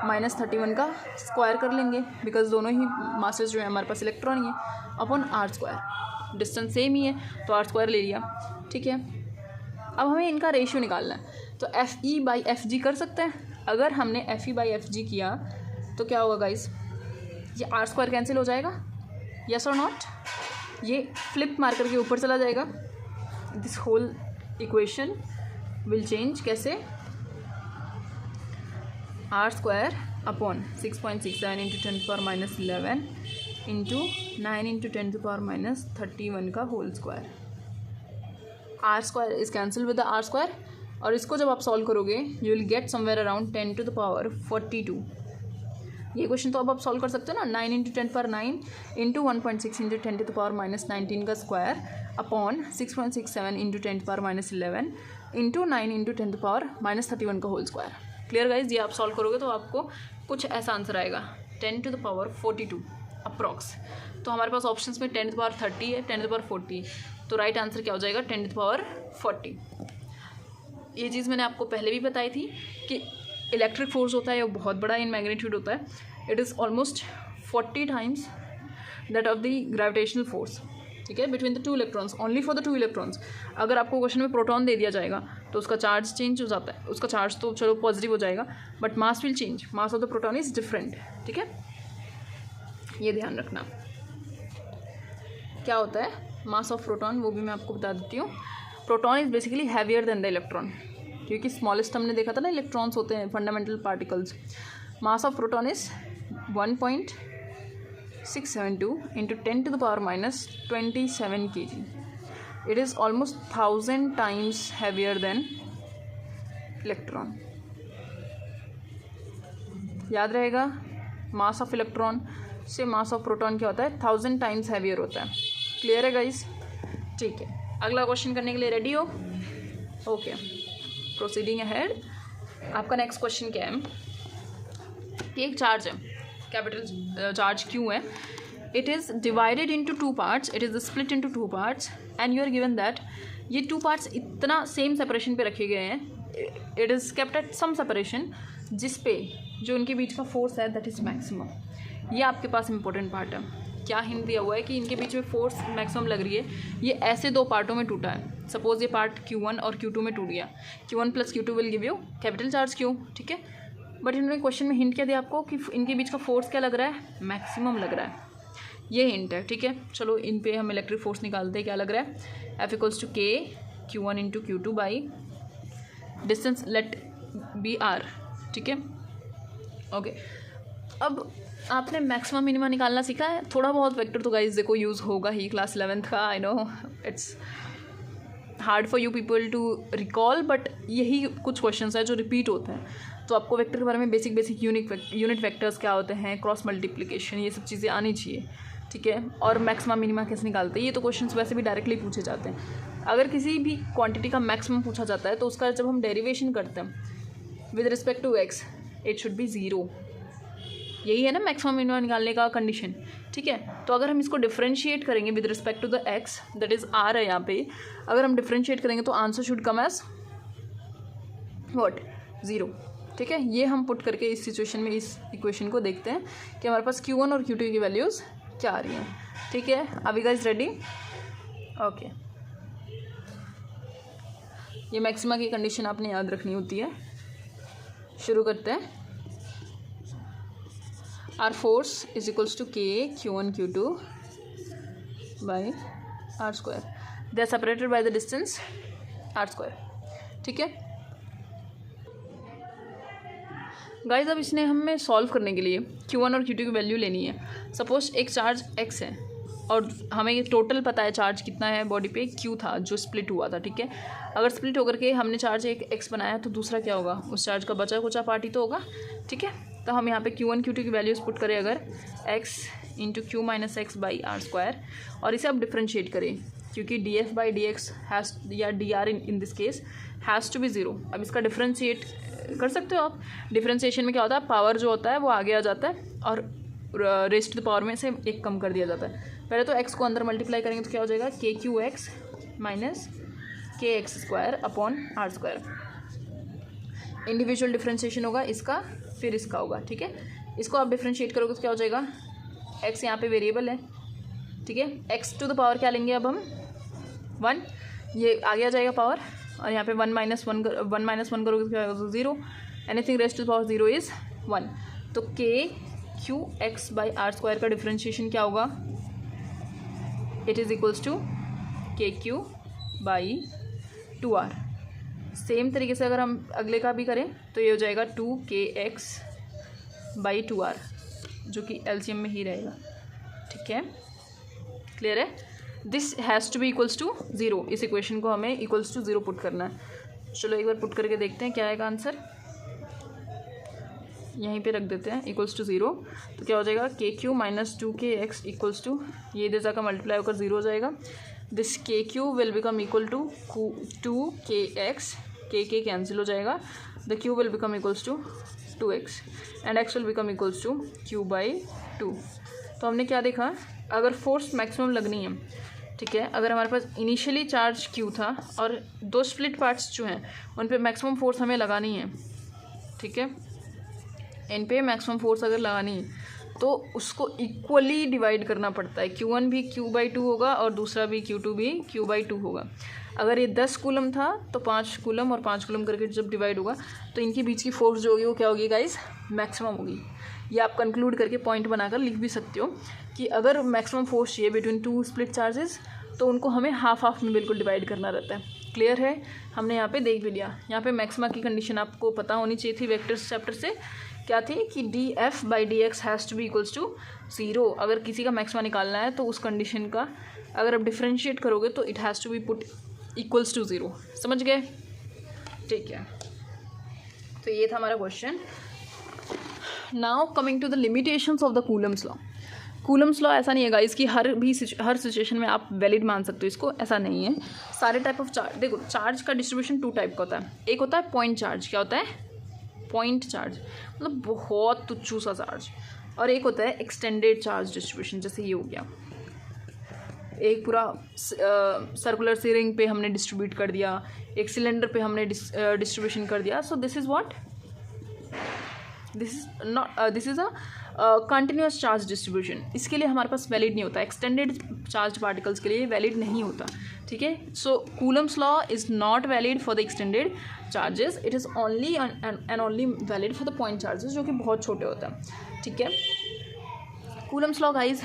-31 का स्क्वायर कर लेंगे बिकॉज दोनों ही मासेस जो है हमारे पास इलेक्ट्रॉन ही है, अपॉन r²। डिस्टेंस सेम ही है तो r² ले लिया, ठीक है। अब हमें इनका रेशियो निकालना है, तो FE/FG कर सकते हैं। अगर हमने FE/FG किया तो क्या होगा गाइस, ये r² कैंसिल हो जाएगा, यस और नॉट। ये फ्लिप मार करके ऊपर चला जाएगा, this whole equation will change. कैसे, r² upon 6.67 × 10 to the power -11 into 9 × 10 to the power -31 का whole square. r² is cancel with the r², और इसको जब आप सॉल्व करोगे you will get somewhere around 10 to the power 42। ये question तो अब आप सॉल्व कर सकते हो ना, 9 इंटू 10⁻9 इंटू 1.6 इंटू 10⁻−19 का square upon 6.67 into 10⁻11 into 9 into 10⁻−31 का होल स्क्वायर। क्लियर गाइज, ये आप सॉल्व करोगे तो आपको कुछ ऐसा आंसर आएगा 10⁻42 अप्रॉक्स। तो हमारे पास ऑप्शंस में 10⁻30 है, 10⁻40, तो राइट आंसर क्या हो जाएगा 10⁻40। ये चीज़ मैंने आपको पहले भी बताई थी कि इलेक्ट्रिक फोर्स होता है वो बहुत बड़ा इन मैग्नीट्यूड होता है, it is almost 40 times that of the gravitational force, ठीक है, between the two electrons, only for the two electrons. अगर आपको क्वेश्चन में प्रोटॉन दे दिया जाएगा तो उसका चार्ज चेंज हो जाता है, उसका चार्ज तो चलो पॉजिटिव हो जाएगा but mass will change, mass of the proton is different, ठीक है, ये ध्यान रखना। क्या होता है मास ऑफ प्रोटॉन वो भी मैं आपको बता देती हूँ। Proton is basically heavier than the electron, क्योंकि स्मॉलेस्ट हमने देखा था ना इलेक्ट्रॉन्स होते हैं fundamental particles. Mass of proton is 1.672 into 10⁻27 kg। It is almost 1000 times heavier than electron. याद रहेगा, मास ऑफ इलेक्ट्रॉन से मास ऑफ प्रोटॉन क्या होता है 1000 टाइम्स हैवियर होता है। क्लियर है गाइस? ठीक है, अगला क्वेश्चन करने के लिए रेडी हो? Okay, proceeding ahead. आपका नेक्स्ट क्वेश्चन क्या है कि एक चार्ज है, कैपिटल चार्ज क्यू है, it is divided into 2 parts, it is split into 2 parts and you are given that ये 2 पार्ट्स इतना सेम सेपरेशन पे रखे गए हैं, it is kept at some separation, जिस पे जो इनके बीच का फोर्स है दैट इज़ मैक्सिमम। ये आपके पास इंपॉर्टेंट पार्ट है। क्या हिंट दिया हुआ है कि इनके बीच में फोर्स मैक्सिमम लग रही है, ये ऐसे 2 पार्टों में टूटा है। सपोज ये पार्ट Q1 और Q2 में टूट गया, Q1 + Q2 will give you capital charge Q, ठीक है, बट इन्होंने क्वेश्चन में हिंट क्या दिया आपको कि इनके बीच का फोर्स क्या लग रहा है, मैक्सिमम लग रहा है, ये हिंट है, ठीक है। चलो इन पे हम इलेक्ट्रिक फोर्स निकालते हैं, क्या लग रहा है F = K Q1 × Q2 by distance let be R, ठीक है, ओके। अब आपने मैक्सिमम मिनिमा निकालना सीखा है, थोड़ा बहुत वेक्टर तो गाइस देखो यूज़ होगा ही, क्लास 11th का, I know it's hard for you people to recall, but यही कुछ क्वेश्चंस है जो रिपीट होते हैं। तो आपको वेक्टर के बारे में बेसिक यूनिट वेक्टर्स क्या होते हैं, क्रॉस मल्टीप्लिकेशन, ये सब चीज़ें आनी चाहिए, ठीक है। और मैक्सिमम मिनिमा कैसे निकालते हैं, ये तो क्वेश्चंस वैसे भी डायरेक्टली पूछे जाते हैं। अगर किसी भी क्वांटिटी का मैक्सिमम पूछा जाता है तो उसका जब हम डेरिवेशन करते हैं with respect to x, it should be 0, यही है ना मैक्सिमम मिनिमा निकालने का कंडीशन, ठीक है। तो अगर हम इसको डिफरेंशिएट करेंगे with respect to the x, that is r है यहाँ पे, अगर हम डिफरेंशिएट करेंगे तो answer should come as what 0, ठीक है। ये हम पुट करके इस सिचुएशन में इस इक्वेशन को देखते हैं कि हमारे पास Q1 और Q2 की वैल्यूज़ क्या आ रही हैं, ठीक है। अभी गाइस रेडी? ओके, ये मैक्सिमा की कंडीशन आपने याद रखनी होती है। शुरू करते हैं। Our force is equals to K Q1 Q2 by R², they are separated by the distance R², ठीक है गाइज। अब इसने हमें सॉल्व करने के लिए Q1 और Q2 की वैल्यू लेनी है। सपोज एक चार्ज x है और हमें ये टोटल पता है चार्ज कितना है बॉडी पे, Q था जो स्प्लिट हुआ था, ठीक है। अगर स्प्लिट होकर के हमने चार्ज एक x बनाया तो दूसरा क्या होगा, उस चार्ज का बचा कुचा पार्ट ही तो होगा, ठीक है। तो हम यहाँ पे Q1 Q2 की वैल्यूज़ पुट करें अगर x × Q - x by R², और इसे अब डिफ्रेंशिएट करें क्योंकि df/dx हैज़ या dr in this case has to be 0। अब इसका डिफ्रेंशिएट कर सकते हो आप। डिफ्रेंशिएशन में क्या होता है, पावर जो होता है वो आगे आ जाता है और रेस्ट द पावर में से एक कम कर दिया जाता है। पहले तो x को अंदर मल्टीप्लाई करेंगे तो क्या हो जाएगा KQX - KX² upon R²। Individual differentiation होगा इसका, फिर इसका होगा, ठीक है। इसको आप डिफ्रेंशिएट करोगे तो क्या हो जाएगा, x यहाँ पे वेरिएबल है, ठीक है। x टू द पावर क्या लेंगे अब हम 1, ये आगे आ जाएगा पावर, और यहाँ पे 1 - 1 करोगे तो क्या होगा 0, anything raised to the power 0 is 1। तो KQX बाई R² का डिफ्रेंशिएशन क्या होगा, it is equals to KQ by 2R। Same तरीके से अगर हम अगले का भी करें तो ये हो जाएगा 2KX बाई 2R, जो कि LCM में ही रहेगा, ठीक है। क्लियर है? This has to be equals to 0, इस इक्वेशन को हमें इक्वल्स टू 0 पुट करना है। चलो एक बार पुट करके देखते हैं क्या आएगा आंसर। यहीं पे रख देते हैं इक्वल्स टू 0, तो क्या हो जाएगा के Q minus 2kx equals to, ये इधर जाकर मल्टीप्लाई होकर 0 हो जाएगा. This K Q will become equal to 2kx, K cancel हो जाएगा. The Q will become equals to 2x and x will become equals to q by 2. तो हमने क्या देखा, अगर फोर्स मैक्सिमम लगनी है, ठीक है, अगर हमारे पास इनिशियली चार्ज q था और दो स्प्लिट पार्ट्स जो हैं उन पे मैक्सिमम फोर्स हमें लगानी है, ठीक है, इन पे मैक्सिमम फोर्स अगर लगानी है तो उसको इक्वली डिवाइड करना पड़ता है. q1 भी q/2 होगा और दूसरा भी q2 भी q/2 होगा. अगर ये 10 कूलम था तो 5 कूलम और 5 कूलम करके जब डिवाइड होगा तो इनके बीच की फोर्स जो होगी वो क्या होगी गाइस, मैक्सिमम होगी. ये आप कंक्लूड करके पॉइंट बनाकर लिख भी सकते हो कि अगर मैक्सिमम फोर्स चाहिए बिटवीन टू स्प्लिट चार्जेस तो उनको हमें हाफ हाफ में बिल्कुल डिवाइड करना रहता है. क्लियर है, हमने यहाँ पे देख भी लिया. यहाँ पे मैक्सिमा की कंडीशन आपको पता होनी चाहिए थी वेक्टर्स चैप्टर से, क्या थी कि df/dx has to be equals to 0. अगर किसी का मैक्सिमा निकालना है तो उस कंडीशन का अगर आप डिफ्रेंशिएट करोगे तो it has to be put equals to 0. समझ गए, ठीक है. तो ये था हमारा question. Now coming to the limitations of the Coulomb's law. Coulomb's law ऐसा नहीं है गाइस कि हर सिचुएशन में आप वैलिड मान सकते हो इसको, ऐसा नहीं है. सारे टाइप ऑफ चार्ज, देखो चार्ज का डिस्ट्रीब्यूशन 2 टाइप का होता है. एक होता है पॉइंट चार्ज, क्या होता है पॉइंट चार्ज, मतलब बहुत तुच्छू सा चार्ज, और एक होता है एक्सटेंडेड चार्ज डिस्ट्रीब्यूशन, जैसे ये हो गया, एक पूरा सर्कुलर सिरिंग पे हमने डिस्ट्रीब्यूट कर दिया, एक सिलेंडर पे हमने डिस्ट्रीब्यूशन कर दिया. सो this is what, this is a continuous charge distribution. इसके लिए हमारे पास वैलिड नहीं होता, एक्सटेंडेड चार्ज पार्टिकल्स के लिए वैलिड नहीं होता, ठीक है. So Coulomb's law is not valid for the extended charges, it is only and only valid for the point charges जो कि बहुत छोटे होते हैं, ठीक है. कूलम्स लॉ गाइज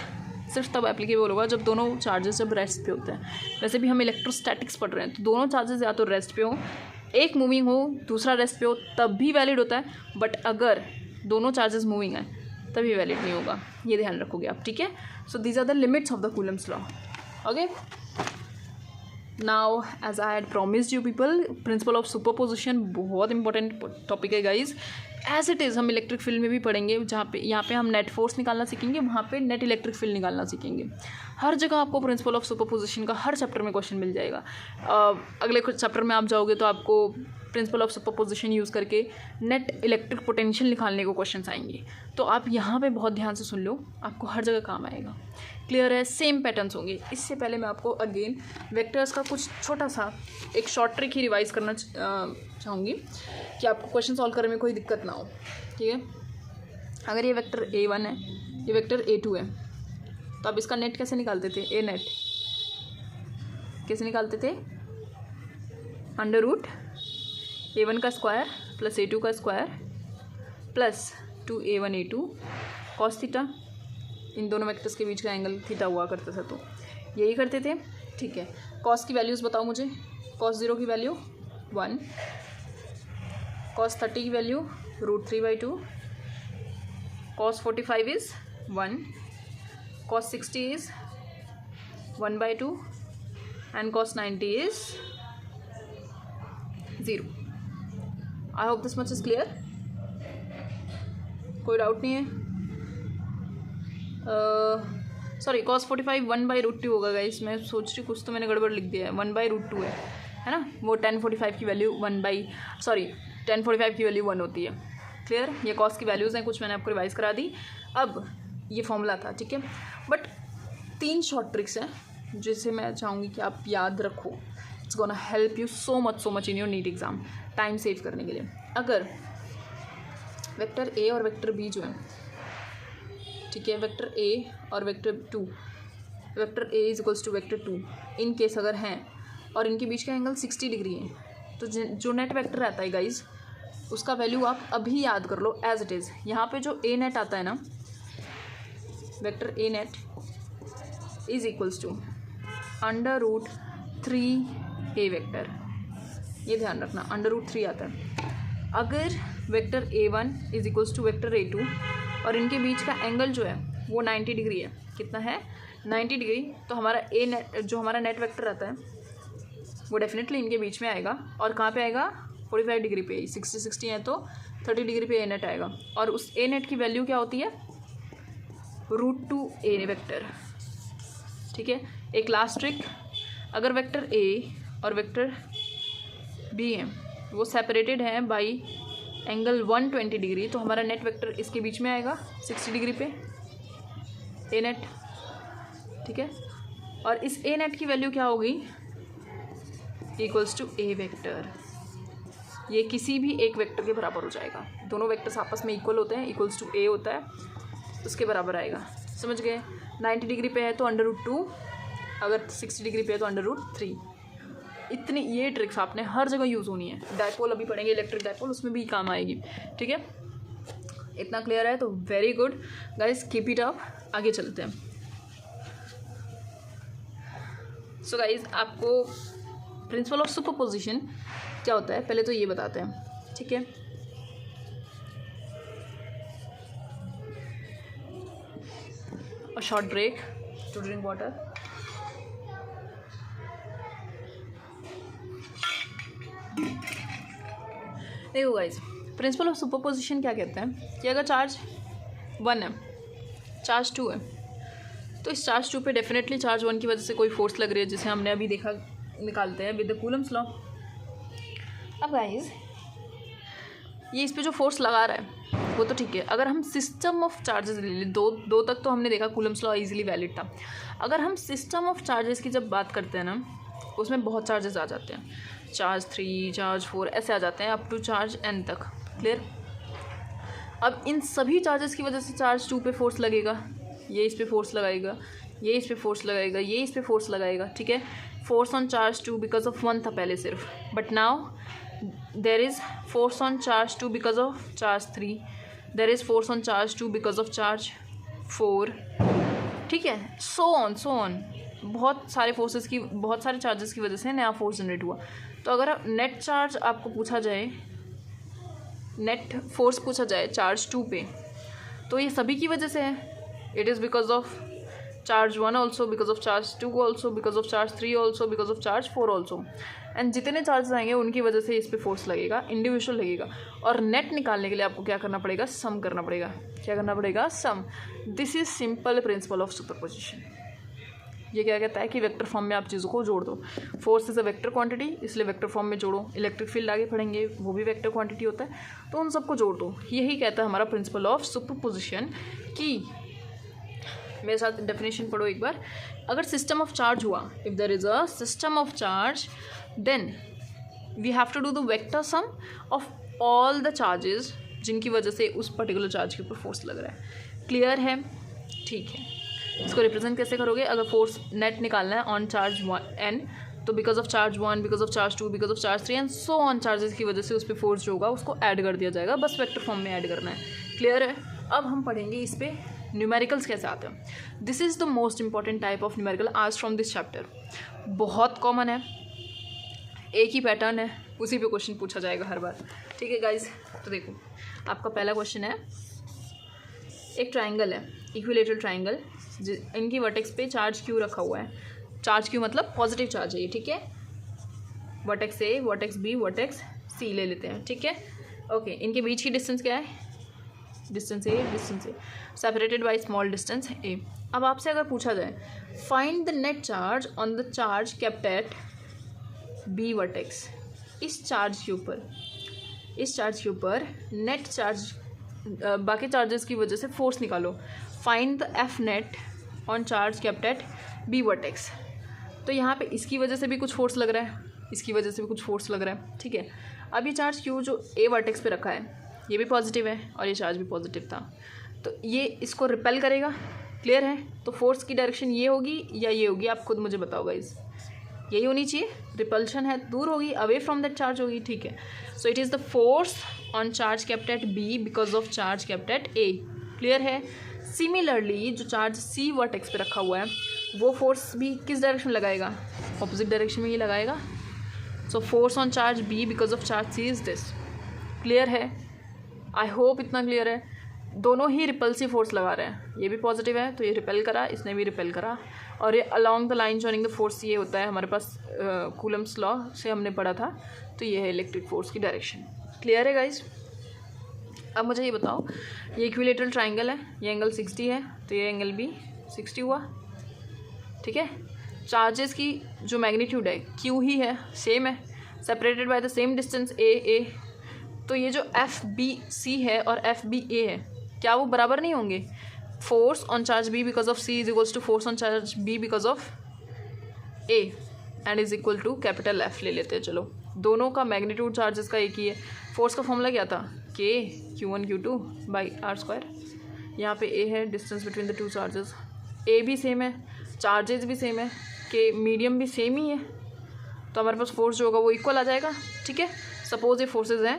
सिर्फ तब एप्लीकेबल होगा जब दोनों चार्जेस जब रेस्ट पे होते हैं. वैसे भी हम इलेक्ट्रोस्टैटिक्स पढ़ रहे हैं तो दोनों चार्जेस या तो रेस्ट पे हो, एक मूविंग हो दूसरा रेस्ट पे हो, तब भी वैलिड होता है. बट अगर दोनों चार्जेस मूविंग हैं तभी वैलिड नहीं होगा, ये ध्यान रखोगे आप, ठीक है. So these are the limits of the Coulomb's law. Okay, now as I had promised you people, principle of superposition बहुत इंपॉर्टेंट टॉपिक है गाइज. एज इट इज़ हम इलेक्ट्रिक फील्ड में भी पढ़ेंगे, जहाँ पे यहाँ पे हम नेट फोर्स निकालना सीखेंगे, वहाँ पे नेट इलेक्ट्रिक फील्ड निकालना सीखेंगे. हर जगह आपको प्रिंसिपल ऑफ सुपरपोजिशन का हर चैप्टर में क्वेश्चन मिल जाएगा. अगले कुछ चैप्टर में आप जाओगे तो आपको प्रिंसिपल ऑफ सुपरपोजिशन यूज़ करके नेट इलेक्ट्रिक पोटेंशियल निकालने को क्वेश्चंस आएंगे. तो आप यहाँ पे बहुत ध्यान से सुन लो, आपको हर जगह काम आएगा. क्लियर है, सेम पैटर्न्स होंगे. इससे पहले मैं आपको अगेन वेक्टर्स का कुछ छोटा सा एक शॉर्ट ट्रिक ही रिवाइज करना चाहूँगी कि आपको क्वेश्चन सॉल्व करने में कोई दिक्कत ना हो, ठीक है. अगर ये वेक्टर a1 है, ये वेक्टर a2 है, तो आप इसका नेट कैसे निकालते थे, ए नेट कैसे निकालते थे, अंडर रूट a1 का स्क्वायर प्लस a2 का square plus 2a1 a2 cos theta. इन दोनों वेक्टर्स के बीच का एंगल थीटा हुआ करता था, तो यही करते थे, ठीक है. कॉस की वैल्यूज़ बताओ मुझे. कॉस 0 की वैल्यू 1, कॉस 30 की value √3/2, cos 45 is 1, cos 60 is 1/2 and cos 90 is 0. I hope this much is clear. कोई डाउट नहीं है. सॉरी, कॉस 45 1/√2 होगा गाइस. मैं सोच रही कुछ तो मैंने गड़बड़ लिख दिया है, 1/√2 है ना. वो 1045 की वैल्यू 1045 की वैल्यू 1 होती है. क्लियर, ये कॉस की वैल्यूज़ हैं, कुछ मैंने आपको रिवाइज करा दी. अब ये फॉर्मूला था, ठीक है. बट 3 शॉर्ट ट्रिक्स हैं जिसे मैं चाहूँगी कि आप याद रखो. It's gonna help you so much in your NEET exam, time save करने के लिए. अगर वेक्टर ए और वेक्टर बी जो है, ठीक है, वेक्टर ए और vector 2, vector A is equals to vector 2 in case अगर हैं और इनके बीच का एंगल 60 डिग्री है, तो जो नेट वेक्टर रहता है गाइज उसका वैल्यू आप अभी याद कर लो एज इट इज़. यहाँ पे जो ए नेट आता है ना, vector A net is equals to √3a vector. ये ध्यान रखना, √3 आता है. अगर vector a1 is equals to vector a2 और इनके बीच का एंगल जो है वो 90 डिग्री है, कितना है 90 डिग्री, तो हमारा ए नेट जो हमारा नेट वेक्टर रहता है वो डेफिनेटली इनके बीच में आएगा. और कहाँ पे आएगा, 45 डिग्री पे. 60 है तो 30 डिग्री पे ए नेट आएगा, और उस ए नेट की वैल्यू क्या होती है, √2a वेक्टर। ठीक है, एक लास्ट ट्रिक, अगर वेक्टर ए और वेक्टर बी है वो सेपरेटेड हैं बाई एंगल 120 डिग्री, तो हमारा नेट वेक्टर इसके बीच में आएगा 60 डिग्री पे ए नेट। ठीक है, और इस ए नेट की वैल्यू क्या होगी, इक्वल्स टू ए वेक्टर। ये किसी भी एक वेक्टर के बराबर हो जाएगा, दोनों वेक्टर्स आपस में इक्वल होते हैं, इक्वल्स टू ए होता है, उसके बराबर आएगा। समझ गए, 90 डिग्री पे है तो √2, अगर 60 डिग्री पे है तो √3। इतनी ये ट्रिक्स आपने हर जगह यूज़ होनी है। डायपोल अभी पढ़ेंगे, इलेक्ट्रिक डायपोल, उसमें भी काम आएगी। ठीक है, इतना क्लियर है तो very good guys, keep it up. आगे चलते हैं। सो गाइस, आपको प्रिंसिपल ऑफ सुपरपोजिशन क्या होता है पहले तो ये बताते हैं। ठीक है, a short break to drink water. देखो गाइस, प्रिंसिपल ऑफ सुपरपोजिशन क्या कहते हैं कि अगर चार्ज 1 है, चार्ज 2 है, तो इस चार्ज 2 पे डेफिनेटली चार्ज 1 की वजह से कोई फोर्स लग रही है, जिसे हमने अभी देखा, निकालते हैं विद द कूलम्स लॉ। अब गाइस, ये इस पे जो फोर्स लगा रहा है वो तो ठीक है, अगर हम सिस्टम ऑफ चार्जेस ले लें, दो तक तो हमने देखा कूलम्स लॉ इजीली वैलिड था। अगर हम सिस्टम ऑफ चार्जेस की जब बात करते हैं ना, उसमें बहुत चार्जेस आ जाते हैं, चार्ज 3, चार्ज 4 ऐसे आ जाते हैं अप टू चार्ज n तक। क्लियर। अब इन सभी चार्जेस की वजह से चार्ज 2 पे फोर्स लगेगा, ये इस पे फोर्स लगाएगा, ये इस पे फोर्स लगाएगा, ये इस पे फोर्स लगाएगा। ठीक है, force on charge 2 because of 1 था पहले सिर्फ, but now there is force on charge 2 because of charge 3, there is force on charge 2 because of charge 4। ठीक है, सो ऑन बहुत सारे फोर्सेस की, बहुत सारे चार्जेस की वजह से नया फोर्स जनरेट हुआ। तो अगर नेट चार्ज आपको पूछा जाए, नेट फोर्स पूछा जाए चार्ज 2 पे, तो ये सभी की वजह से है। It is because of charge 1 also, because of charge 2 also, because of charge 3 also, because of charge 4 also. And जितने चार्जेस आएंगे उनकी वजह से इस पे फोर्स लगेगा, इंडिविजुअल लगेगा। और नेट निकालने के लिए आपको क्या करना पड़ेगा, सम करना पड़ेगा। क्या करना पड़ेगा, sum. This is simple principle of superposition. ये क्या कहता है कि वेक्टर फॉर्म में आप चीज़ों को जोड़ दो। Force is a vector quantity, इसलिए वेक्टर फॉर्म में जोड़ो। इलेक्ट्रिक फील्ड आगे पढ़ेंगे, वो भी वेक्टर क्वांटिटी होता है, तो उन सबको जोड़ दो। यही कहता है हमारा प्रिंसिपल ऑफ सुपरपोजिशन। कि मेरे साथ डेफिनेशन पढ़ो एक बार। अगर सिस्टम ऑफ चार्ज हुआ, if there is a system of charge, then we have to do the vector sum of all the charges जिनकी वजह से उस पर्टिकुलर चार्ज के ऊपर फोर्स लग रहा है। क्लियर है? ठीक है, इसको रिप्रेजेंट कैसे करोगे? अगर फोर्स नेट निकालना है ऑन चार्ज n, तो because of charge 1, because of charge 2, because of charge 3 and so on charges की वजह से उस पर फोर्स जो होगा उसको ऐड कर दिया जाएगा। बस वेक्टर फॉर्म में ऐड करना है। क्लियर है? अब हम पढ़ेंगे इस पर न्यूमेरिकल्स कैसे आते हैं। This is the most important type of numerical आज फ्रॉम दिस चैप्टर। बहुत कॉमन है, एक ही पैटर्न है, उसी पे क्वेश्चन पूछा जाएगा हर बार। ठीक है गाइज, तो देखो आपका पहला क्वेश्चन है, एक ट्राइंगल है, इक्विलेटरल ट्राइंगल, इनकी वर्टेक्स पे चार्ज क्यू रखा हुआ है। चार्ज क्यू मतलब पॉजिटिव चार्ज है ये। ठीक है, vertex A, vertex B, vertex C ले लेते हैं। ठीक है, ओके। इनके बीच की डिस्टेंस क्या है? Distance a, distance a, separated by small distance a. अब आपसे अगर पूछा जाए find the net charge on the charge kept at B vertex, इस चार्ज के ऊपर नेट चार्ज, बाकी चार्जेस की वजह से फोर्स निकालो। Find the F net on charge kept at B vertex. तो यहाँ पे इसकी वजह से भी कुछ फोर्स लग रहा है, इसकी वजह से भी कुछ फोर्स लग रहा है। ठीक है, अब ये चार्ज क्यू जो ए वर्टेक्स पे रखा है ये भी पॉजिटिव है और ये चार्ज भी पॉजिटिव था, तो ये इसको रिपेल करेगा। क्लियर है? तो फोर्स की डायरेक्शन ये होगी या ये होगी, आप खुद मुझे बताओ गाइस। यही होनी चाहिए, रिपल्शन है, दूर होगी, अवे फ्रॉम दैट चार्ज होगी। ठीक है, so it is the force on charge kept at B because of charge kept at A. Clear है? सिमिलरली जो चार्ज सी वर्टेक्स पे रखा हुआ है वो फोर्स भी किस डायरेक्शन में लगाएगा? ऑपोजिट डायरेक्शन में ही लगाएगा। So force on charge B because of charge C is this. Clear है? आई होप इतना क्लियर है। दोनों ही रिपल्सिव फोर्स लगा रहे हैं, ये भी पॉजिटिव है तो ये रिपेल करा, इसने भी रिपेल करा, और ये along the line joining the force ये होता है हमारे पास, कूलम्स लॉ से हमने पढ़ा था। तो ये है इलेक्ट्रिक फोर्स की डायरेक्शन। क्लियर है गाइज? अब मुझे ये बताओ, ये इक्विलेटरल ट्राइंगल है, ये एंगल 60 है, तो ये एंगल भी 60 हुआ, ठीक है। चार्जेस की जो मैग्नीट्यूड है क्यू ही है, सेम है, separated by the same distance a. तो ये जो एफ बी सी है और एफ बी ए है, क्या वो बराबर नहीं होंगे? Force on charge B because of C is equals to force on charge B because of A and is equal to capital F ले लेते हैं। चलो, दोनों का मैग्नीट्यूड चार्जेस का एक ही है। फोर्स का फॉर्मूला क्या था? के Q1 Q2 by R square. यहाँ पे ए है distance between the two charges, a भी सेम है, चार्जेस भी सेम है, के मीडियम भी सेम ही है, तो हमारे पास फोर्स जो होगा वो इक्वल आ जाएगा, ठीक है। सपोज ये फोर्सेज हैं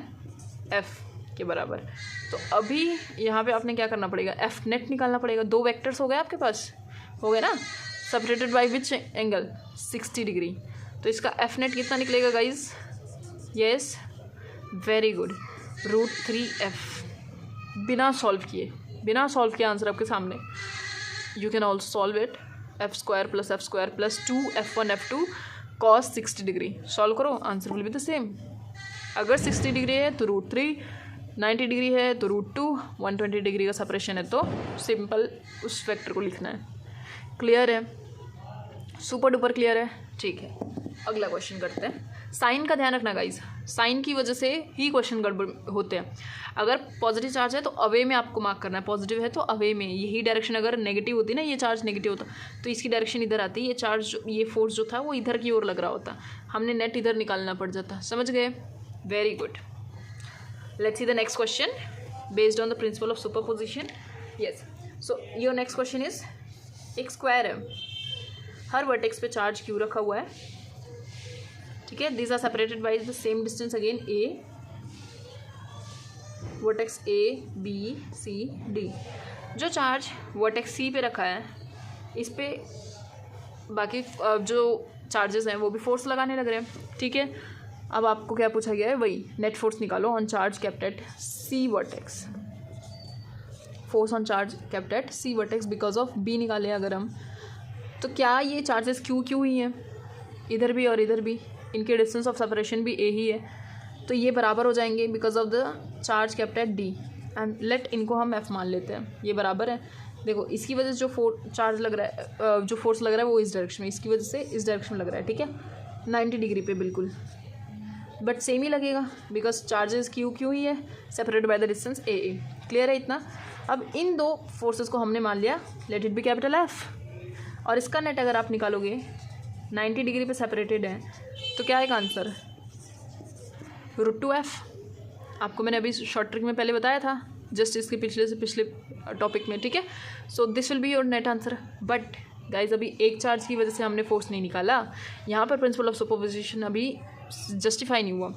एफ के बराबर, तो अभी यहाँ पे आपने क्या करना पड़ेगा? एफ नेट निकालना पड़ेगा। दो वेक्टर्स हो गए आपके पास, हो गए ना, separated by which angle? 60 degree. तो इसका एफ नेट कितना निकलेगा guys? Yes, very good, √3f। बिना सॉल्व किए आंसर आपके सामने। You can also solve it, f² + f² + 2f1 f2 cos 60 degree. Solve करो, answer will be the same. अगर 60 डिग्री है तो √3, 90 डिग्री है तो √2, 120 डिग्री का सेपरेशन है तो सिंपल उस वेक्टर को लिखना है। क्लियर है? सुपर डुपर क्लियर है, ठीक है। अगला क्वेश्चन करते हैं। साइन का ध्यान रखना गाइज, साइन की वजह से ही क्वेश्चन गड़बड़ होते हैं। अगर पॉजिटिव चार्ज है तो अवे में आपको मार्क करना है, पॉजिटिव है तो अवे में। यही डायरेक्शन अगर नेगेटिव होती ना, ये चार्ज नेगेटिव होता तो इसकी डायरेक्शन इधर आती, ये चार्ज ये फोर्स जो था वो इधर की ओर लग रहा होता, हमने नेट इधर निकालना पड़ जाता। समझ गए? Very good. Let's see the next question based on the principle of superposition. Yes, so your next question is, एक स्क्वायर है, हर वर्टेक्स पे चार्ज क्यू रखा हुआ है, ठीक है। These are separated by the same distance again A, vertex A B C D. जो चार्ज वर्टेक्स सी पे रखा है, इस पे बाकी जो चार्जेस हैं वो भी फोर्स लगाने लग रहे हैं, ठीक है। अब आपको क्या पूछा गया है? वही नेट फोर्स निकालो on charge kept at C vertex. Force on charge kept at C vertex because of B निकाले अगर हम, तो क्या ये चार्जेस क्यू ही हैं? इधर भी और इधर भी, इनके डिस्टेंस ऑफ सेपरेशन भी ए ही है, तो ये बराबर हो जाएंगे because of the charge kept eight D and let इनको हम एफ मान लेते हैं। ये बराबर है, देखो इसकी वजह से जो चार्ज लग रहा है, जो फोर्स लग रहा है वो इस डायरेक्शन में, इसकी वजह से इस डायरेक्शन में लग रहा है, ठीक है, 90 डिग्री पे बिल्कुल, बट सेम ही लगेगा बिकॉज चार्जेस क्यू ही है, separated by the distance A. Clear है इतना? अब इन दो फोर्सेस को हमने मान लिया, let it be capital F, और इसका नेट अगर आप निकालोगे 90 डिग्री पे सेपरेटेड है, तो क्या आएगा आंसर? √2f। आपको मैंने अभी शॉर्ट ट्रिक में पहले बताया था, जस्ट इसके पिछले टॉपिक में, ठीक है। So this will be your net answer. But guys अभी एक चार्ज की वजह से हमने फोर्स नहीं निकाला, यहाँ पर प्रिंसिपल ऑफ सुपरपोजिशन अभी जस्टिफाई नहीं हुआ।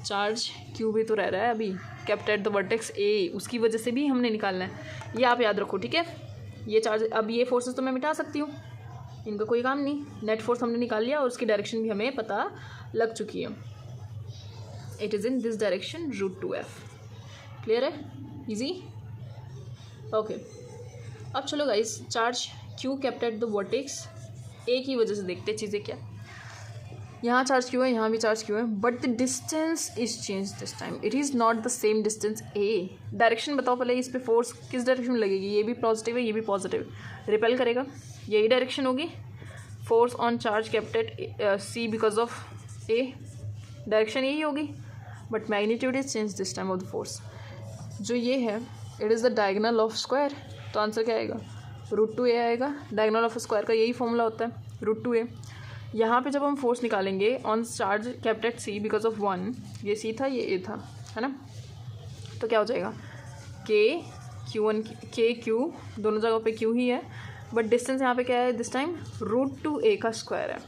चार्ज क्यू भी तो रह रहा है अभी, केप्ट एट द वर्टेक्स ए, उसकी वजह से भी हमने निकालना है, ये आप याद रखो, ठीक है। ये चार्ज, अब ये फोर्सेस तो मैं मिटा सकती हूँ, इनका कोई काम नहीं। नेट फोर्स हमने निकाल लिया और उसकी डायरेक्शन भी हमें पता लग चुकी है, it is in this direction √2f। Clear है? इजी? ओके। अब चलो guys, charge Q kept at the vertex ए की वजह से देखते हैं चीज़ें क्या। यहाँ चार्ज क्यू है, यहाँ भी चार्ज क्यू है, but the distance is change this time, it is not the same distance A. Direction बताओ पहले, इस पर फोर्स किस डायरेक्शन में लगेगी? ये भी पॉजिटिव है, ये भी पॉजिटिव, रिपेल करेगा, यही डायरेक्शन होगी। Force on charge kept at C because of A, direction यही होगी, but magnitude is change this time of the force. जो ये है, it is the diagonal of square, तो आंसर क्या आएगा? √2a आएगा। डायगोनल ऑफ स्क्वायर का यही फॉर्मूला होता है, √2a। यहाँ पे जब हम फोर्स निकालेंगे on charge kept at C because of 1, ये सी था, ये ए था, है ना, तो क्या हो जाएगा? के क्यू, दोनों जगहों पे क्यू ही है, बट डिस्टेंस यहाँ पे क्या है दिस टाइम? √2a का स्क्वायर है,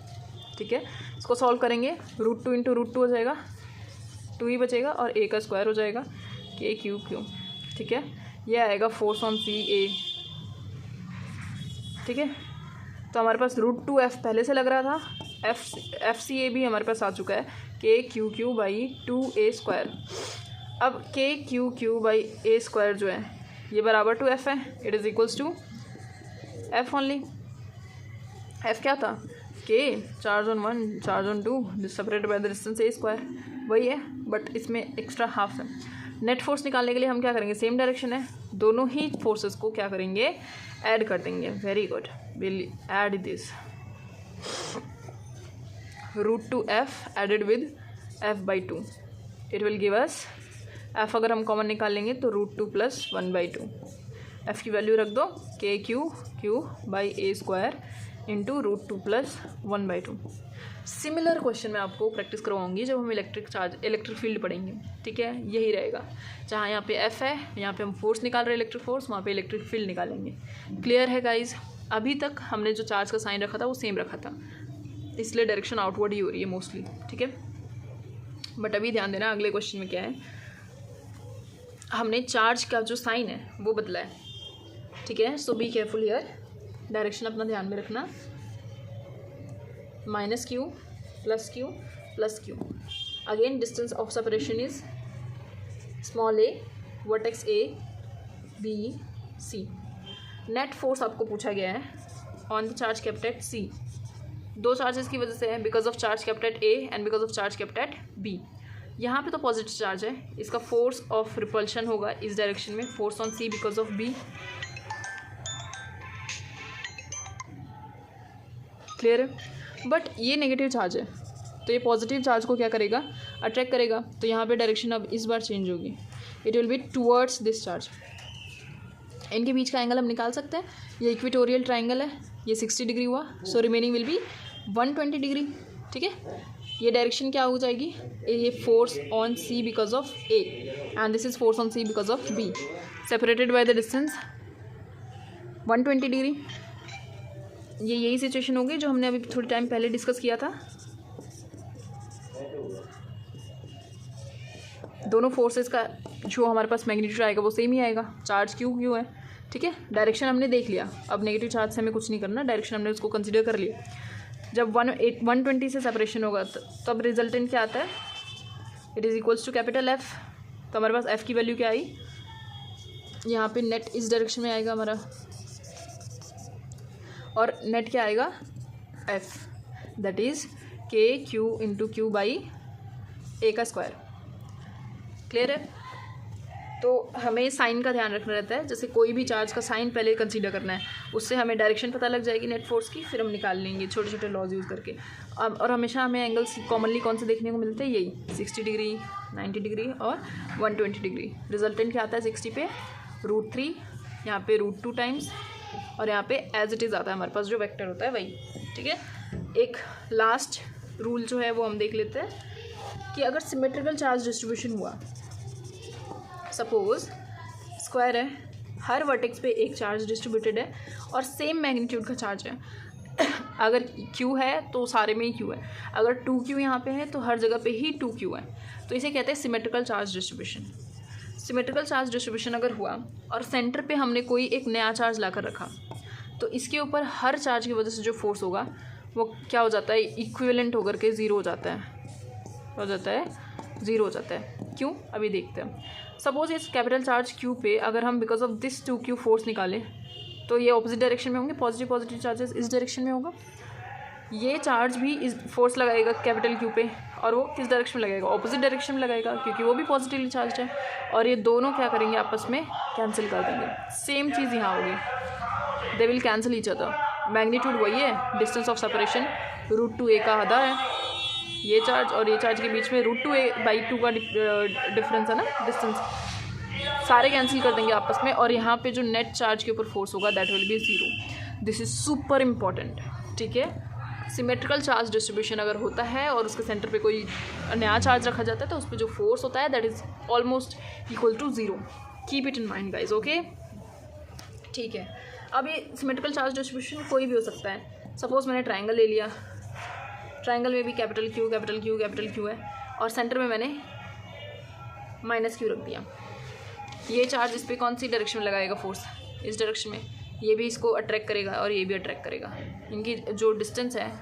ठीक है। इसको सॉल्व करेंगे, √2 × √2 हो जाएगा, 2 ही बचेगा और a का स्क्वायर हो जाएगा, के क्यू, ठीक है। ये आएगा फोर्स ऑन सी ए, ठीक है। तो हमारे पास √2f पहले से लग रहा था, एफ सी ए भी हमारे पास आ चुका है, k/2a²। अब k/2a² जो है ये बराबर टू एफ है, it is equals to F only. F क्या था? K, charge on 1 charge on 2 separated by the distance a², वही है, बट इसमें एक्स्ट्रा हाफ है। नेट फोर्स निकालने के लिए हम क्या करेंगे, सेम डायरेक्शन है, दोनों ही फोर्सेस को क्या करेंगे, ऐड कर देंगे. Very good, will add this √2f added with f/2. It will give us f. अगर हम कॉमन निकालेंगे तो √2 + 1/2. f की वैल्यू रख दो kq/a² इंटू √2 + 1/2. सिमिलर क्वेश्चन मैं आपको प्रैक्टिस करवाऊंगी जब हम इलेक्ट्रिक फील्ड पढ़ेंगे. ठीक है, यही रहेगा. जहाँ यहाँ पे f है, यहाँ पे हम फोर्स निकाल रहे हैं इलेक्ट्रिक फोर्स, वहाँ पे इलेक्ट्रिक फील्ड निकालेंगे. क्लियर है गाइज? अभी तक हमने जो चार्ज का साइन रखा था वो सेम रखा था, इसलिए डायरेक्शन आउटवर्ड ही हो रही है मोस्टली. ठीक है, बट अभी ध्यान देना अगले क्वेश्चन में क्या है, हमने चार्ज का जो साइन है वो बदला है. ठीक है, सो बी केयरफुल हियर. डायरेक्शन अपना ध्यान में रखना. -q + q + q. Again distance of separation is small a, vertex a, b, c. Net force आपको पूछा गया है on the charge kept eight c. दो चार्जेस की वजह से है, because of charge kept eight a and because of charge kept eight b. यहाँ पे तो पॉजिटिव चार्ज है, इसका फोर्स ऑफ रिपल्शन होगा इस डायरेक्शन में, force on c because of b. Clear है? बट ये नेगेटिव चार्ज है, तो ये पॉजिटिव चार्ज को क्या करेगा, अट्रैक्ट करेगा. तो यहाँ पे डायरेक्शन अब इस बार चेंज होगी, it will be towards this charge. इनके बीच का एंगल हम निकाल सकते हैं. ये इक्वेटोरियल ट्राइंगल है, ये 60 डिग्री हुआ, so remaining will be 120 degree. ठीक है, ये डायरेक्शन क्या हो जाएगी, ये force on C because of A and this is force on C because of B, separated by the distance 120 degree. ये यही सिचुएशन होगी जो हमने अभी थोड़ी टाइम पहले डिस्कस किया था. दोनों फोर्सेस का जो हमारे पास मैग्नीट्यूड आएगा वो सेम ही आएगा. चार्ज क्यू है. ठीक है, डायरेक्शन हमने देख लिया. अब नेगेटिव चार्ज से हमें कुछ नहीं करना, डायरेक्शन हमने उसको कंसीडर कर लिया. जब 120 से सेपरेशन होगा तब रिजल्टेंट क्या आता है, it is equals to capital F. तो हमारे पास F की वैल्यू क्या आई, यहाँ पे नेट इस डायरेक्शन में आएगा हमारा, और नेट क्या आएगा, F, that is kq/q/a². Clear है? तो हमें साइन का ध्यान रखना रहता है. जैसे कोई भी चार्ज का साइन पहले कंसीडर करना है, उससे हमें डायरेक्शन पता लग जाएगी नेट फोर्स की, फिर हम निकाल लेंगे छोटे छोटे लॉज यूज़ करके. और हमेशा हमें एंगल्स कॉमनली कौन से देखने को मिलते हैं, यही 60 डिग्री, 90 डिग्री और 120 डिग्री. रिजल्टेंट क्या आता है, 60 पे √3, यहाँ पे √2 टाइम्स, और यहाँ पे एज इट इज़ आता है हमारे पास जो वेक्टर होता है वही. ठीक है, एक लास्ट रूल जो है वो हम देख लेते हैं कि अगर सिमेट्रिकल चार्ज डिस्ट्रीब्यूशन हुआ, सपोज स्क्वायर है, हर वर्टेक्स पे एक चार्ज डिस्ट्रीब्यूटेड है और सेम मैग्नीट्यूड का चार्ज है. अगर Q है तो सारे में ही Q है, अगर 2Q यहाँ पे है तो हर जगह पे ही 2Q है. तो इसे कहते हैं symmetrical charge distribution. Symmetrical charge distribution अगर हुआ और सेंटर पे हमने कोई एक नया चार्ज लाकर रखा, तो इसके ऊपर हर चार्ज की वजह से जो फोर्स होगा वो क्या हो जाता है, इक्विवेलेंट होकर के ज़ीरो हो जाता है. हो जाता है ज़ीरो हो जाता है. क्यों, अभी देखते हैं. सपोज इस कैपिटल चार्ज Q पे अगर हम because of this 2Q force निकालें, तो ये ऑपोजिट डायरेक्शन में होंगे. पॉजिटिव चार्जेस इस डायरेक्शन में होगा, ये चार्ज भी इस फोर्स लगाएगा कैपिटल Q पे, और वो किस डायरेक्शन में लगाएगा, ऑपोजिट डायरेक्शन में लगाएगा, क्योंकि वो भी पॉजिटिवली चार्ज है. और ये दोनों क्या करेंगे, आपस में कैंसिल कर देंगे. सेम चीज़ यहाँ होगी, they will cancel each other. Magnitude वही है, डिस्टेंस ऑफ सेपरेशन √2a का आधा है. ये चार्ज और ये चार्ज के बीच में √2a/2 का डिफरेंस है ना, डिस्टेंस. सारे कैंसिल कर देंगे आपस में, और यहाँ पे जो नेट चार्ज के ऊपर फोर्स होगा that will be 0. This is super important. ठीक है, सिमेट्रिकल चार्ज डिस्ट्रीब्यूशन अगर होता है और उसके सेंटर पे कोई नया चार्ज रखा जाता है, तो उस पर जो फोर्स होता है that is almost equal to 0. Keep it in mind guys. Okay, ठीक है. अब ये सिमेट्रिकल चार्ज डिस्ट्रीब्यूशन कोई भी हो सकता है. सपोज मैंने ट्राइंगल ले लिया, ट्राइंगल में भी कैपिटल Q है, और सेंटर में मैंने -Q रख दिया. ये चार्ज इस पर कौन सी डायरेक्शन में लगाएगा फोर्स, इस डायरेक्शन में. ये भी इसको अट्रैक्ट करेगा और ये भी अट्रैक्ट करेगा. इनकी जो डिस्टेंस है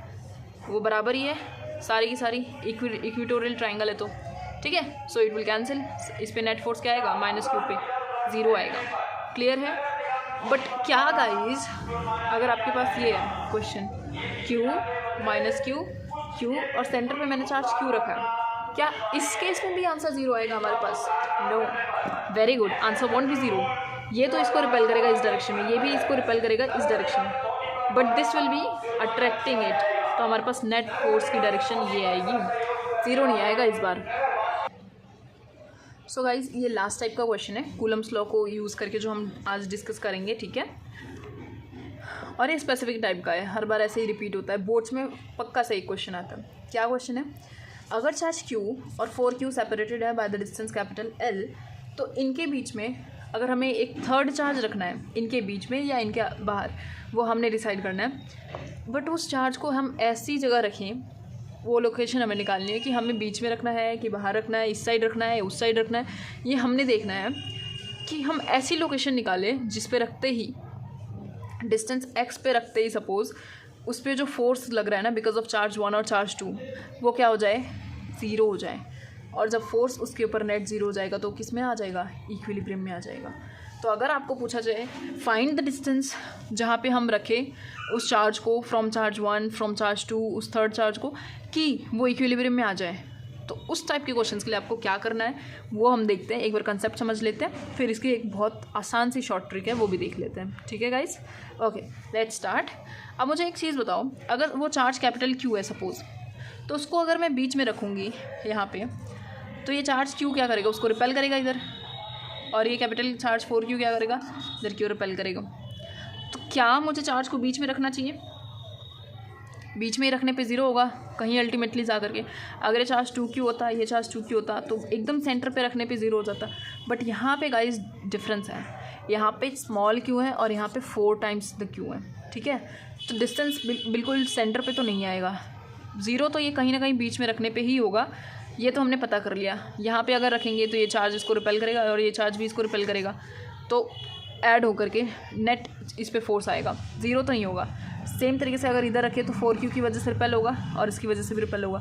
वो बराबर ही है, सारी की सारी इक्वेटोरियल ट्राइंगल है. तो ठीक है, सो इट विल कैंसिल. इस पर नेट फोर्स क्या आएगा, -Q पे 0 आएगा. क्लियर है? बट क्या गाइज, अगर आपके पास ये है क्वेश्चन Q -Q Q और सेंटर पे मैंने चार्ज Q रखा है, क्या इस केस में भी आंसर 0 आएगा हमारे पास? No, very good, answer won't be 0। ये तो इसको रिपेल करेगा इस डायरेक्शन में, ये भी इसको रिपेल करेगा इस डायरेक्शन में, but this will be attracting it, तो हमारे पास नेट फोर्स की डायरेक्शन ये आएगी, 0 नहीं आएगा इस बार। सो गाइज ये लास्ट टाइप का क्वेश्चन है कूलम्स लॉ को यूज़ करके जो हम आज डिस्कस करेंगे, ठीक है। और ये स्पेसिफिक टाइप का है, हर बार ऐसे ही रिपीट होता है, बोर्ड्स में पक्का सही क्वेश्चन आता है। क्या क्वेश्चन है? अगर चार्ज Q और 4Q सेपरेटेड है bye the distance capital L, तो इनके बीच में अगर हमें एक थर्ड चार्ज रखना है, इनके बीच में या इनके बाहर, वो हमने डिसाइड करना है। बट उस चार्ज को हम ऐसी जगह रखें, वो लोकेशन हमें निकालनी है कि हमें बीच में रखना है कि बाहर रखना है, इस साइड रखना है, उस साइड रखना है, ये हमने देखना है कि हम ऐसी लोकेशन निकालें जिस पे रखते ही डिस्टेंस x पे रखते ही सपोज़ उस पर जो फोर्स लग रहा है ना बिकॉज ऑफ चार्ज 1 और चार्ज 2, वो क्या हो जाए? 0 हो जाए। और जब फोर्स उसके ऊपर नेट 0 हो जाएगा तो किस में आ जाएगा? इक्विलिब्रियम में आ जाएगा। तो अगर आपको पूछा जाए फाइंड द डिस्टेंस जहाँ पे हम रखें उस चार्ज को फ्रॉम चार्ज 1 फ्रॉम चार्ज 2 उस थर्ड चार्ज को, कि वो इक्विलिब्रियम में आ जाए, तो उस टाइप के क्वेश्चंस के लिए आपको क्या करना है वो हम देखते हैं। एक बार कंसेप्ट समझ लेते हैं, फिर इसकी एक बहुत आसान सी शॉर्ट ट्रिक है वो भी देख लेते हैं, ठीक है गाइस? Okay, let's start. अब मुझे एक चीज़ बताओ, अगर वो चार्ज कैपिटल Q है सपोज़, तो उसको अगर मैं बीच में रखूँगी यहाँ पे, तो ये चार्ज Q क्या करेगा? उसको रिपेल करेगा इधर, और ये कैपिटल चार्ज 4Q क्या करेगा? इधर Q रिपेल करेगा। तो क्या मुझे चार्ज को बीच में रखना चाहिए? बीच में ही रखने पे 0 होगा कहीं अल्टीमेटली जा करके। अगर ये चार्ज 2Q होता, ये चार्ज 2Q होता, तो एकदम सेंटर पे रखने पे 0 हो जाता। बट यहाँ पे गाइस डिफरेंस है, यहाँ पे स्मॉल q है और यहाँ पे 4 टाइम्स द q है, ठीक है। तो डिस्टेंस बिल्कुल सेंटर पे तो नहीं आएगा, 0 तो ये कहीं ना कहीं बीच में रखने पे ही होगा, ये तो हमने पता कर लिया। यहाँ पे अगर रखेंगे तो ये चार्ज इसको रिपेल करेगा और ये चार्ज भी इसको रिपेल करेगा, तो ऐड होकर के नेट इस पर फोर्स आएगा, 0 तो नहीं होगा। सेम तरीके से अगर इधर रखे तो 4Q की वजह से रिपेल होगा और इसकी वजह से भी रिपेल होगा,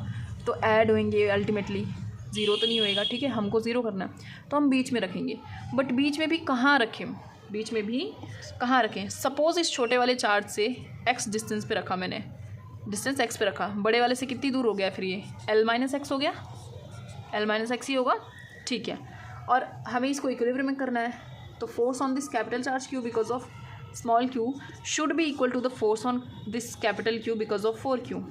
तो ऐड होंगे अल्टीमेटली, 0 तो नहीं होएगा, ठीक है। हमको 0 करना है तो हम बीच में रखेंगे। बट बीच में भी कहाँ रखें? बीच में भी कहाँ रखें? सपोज़ इस छोटे वाले चार्ज से x डिस्टेंस पे रखा मैंने, डिस्टेंस x पे रखा, बड़े वाले से कितनी दूर हो गया? फिर ये L-x हो गया, L-x ही होगा, ठीक है। और हमें इसको इक्विलिब्रियम में करना है, तो force on this capital charge Q because of small q should be equal to the force on this capital Q because of 4Q।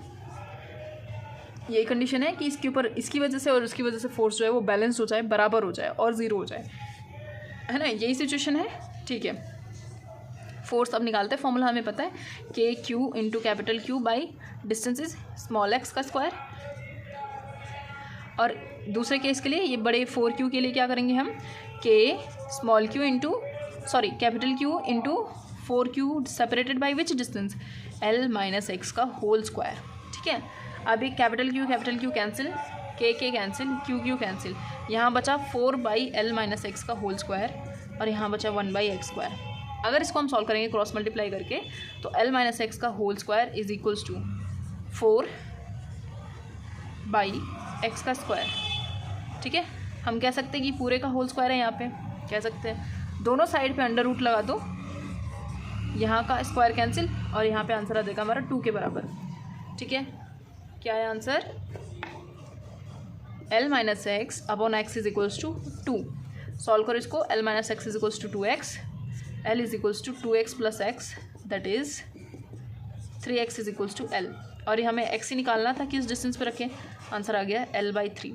ये कंडीशन है कि इसके ऊपर इसकी वजह से और उसकी वजह से फोर्स जो है वो बैलेंस हो जाए, बराबर हो जाए और 0 हो जाए, है ना। यही सिचुएशन है, ठीक है। फोर्स अब निकालते हैं, फॉर्मूला हमें पता है KQ into capital Q by distance is small x का स्क्वायर। और दूसरे केस के लिए ये बड़े 4Q के लिए क्या करेंगे हम? Small q into capital Q into 4Q separated by which distance? L-x का होल स्क्वायर, ठीक है। अभी capital Q cancel, K cancel, Q cancel, यहाँ बचा 4/L-x का होल स्क्वायर और यहाँ बचा 1/x स्क्वायर। अगर इसको हम सॉल्व करेंगे क्रॉस मल्टीप्लाई करके, तो L-x का whole square is equals to 4/x का स्क्वायर, ठीक है। हम कह सकते हैं कि पूरे का होल स्क्वायर है, यहाँ पे कह सकते हैं। दोनों साइड पे अंडर रूट लगा दो, यहाँ का स्क्वायर कैंसिल और यहाँ पे आंसर आ जाएगा हमारा 2 के बराबर, ठीक है। क्या है answer? L-x upon x is equals to 2। Solve करो इसको, L-x is equals to 2x, L is equals to 2x plus x that is 3x is equals to L। और ये हमें x ही निकालना था कि इस डिस्टेंस पे रखें, आंसर आ गया L/3।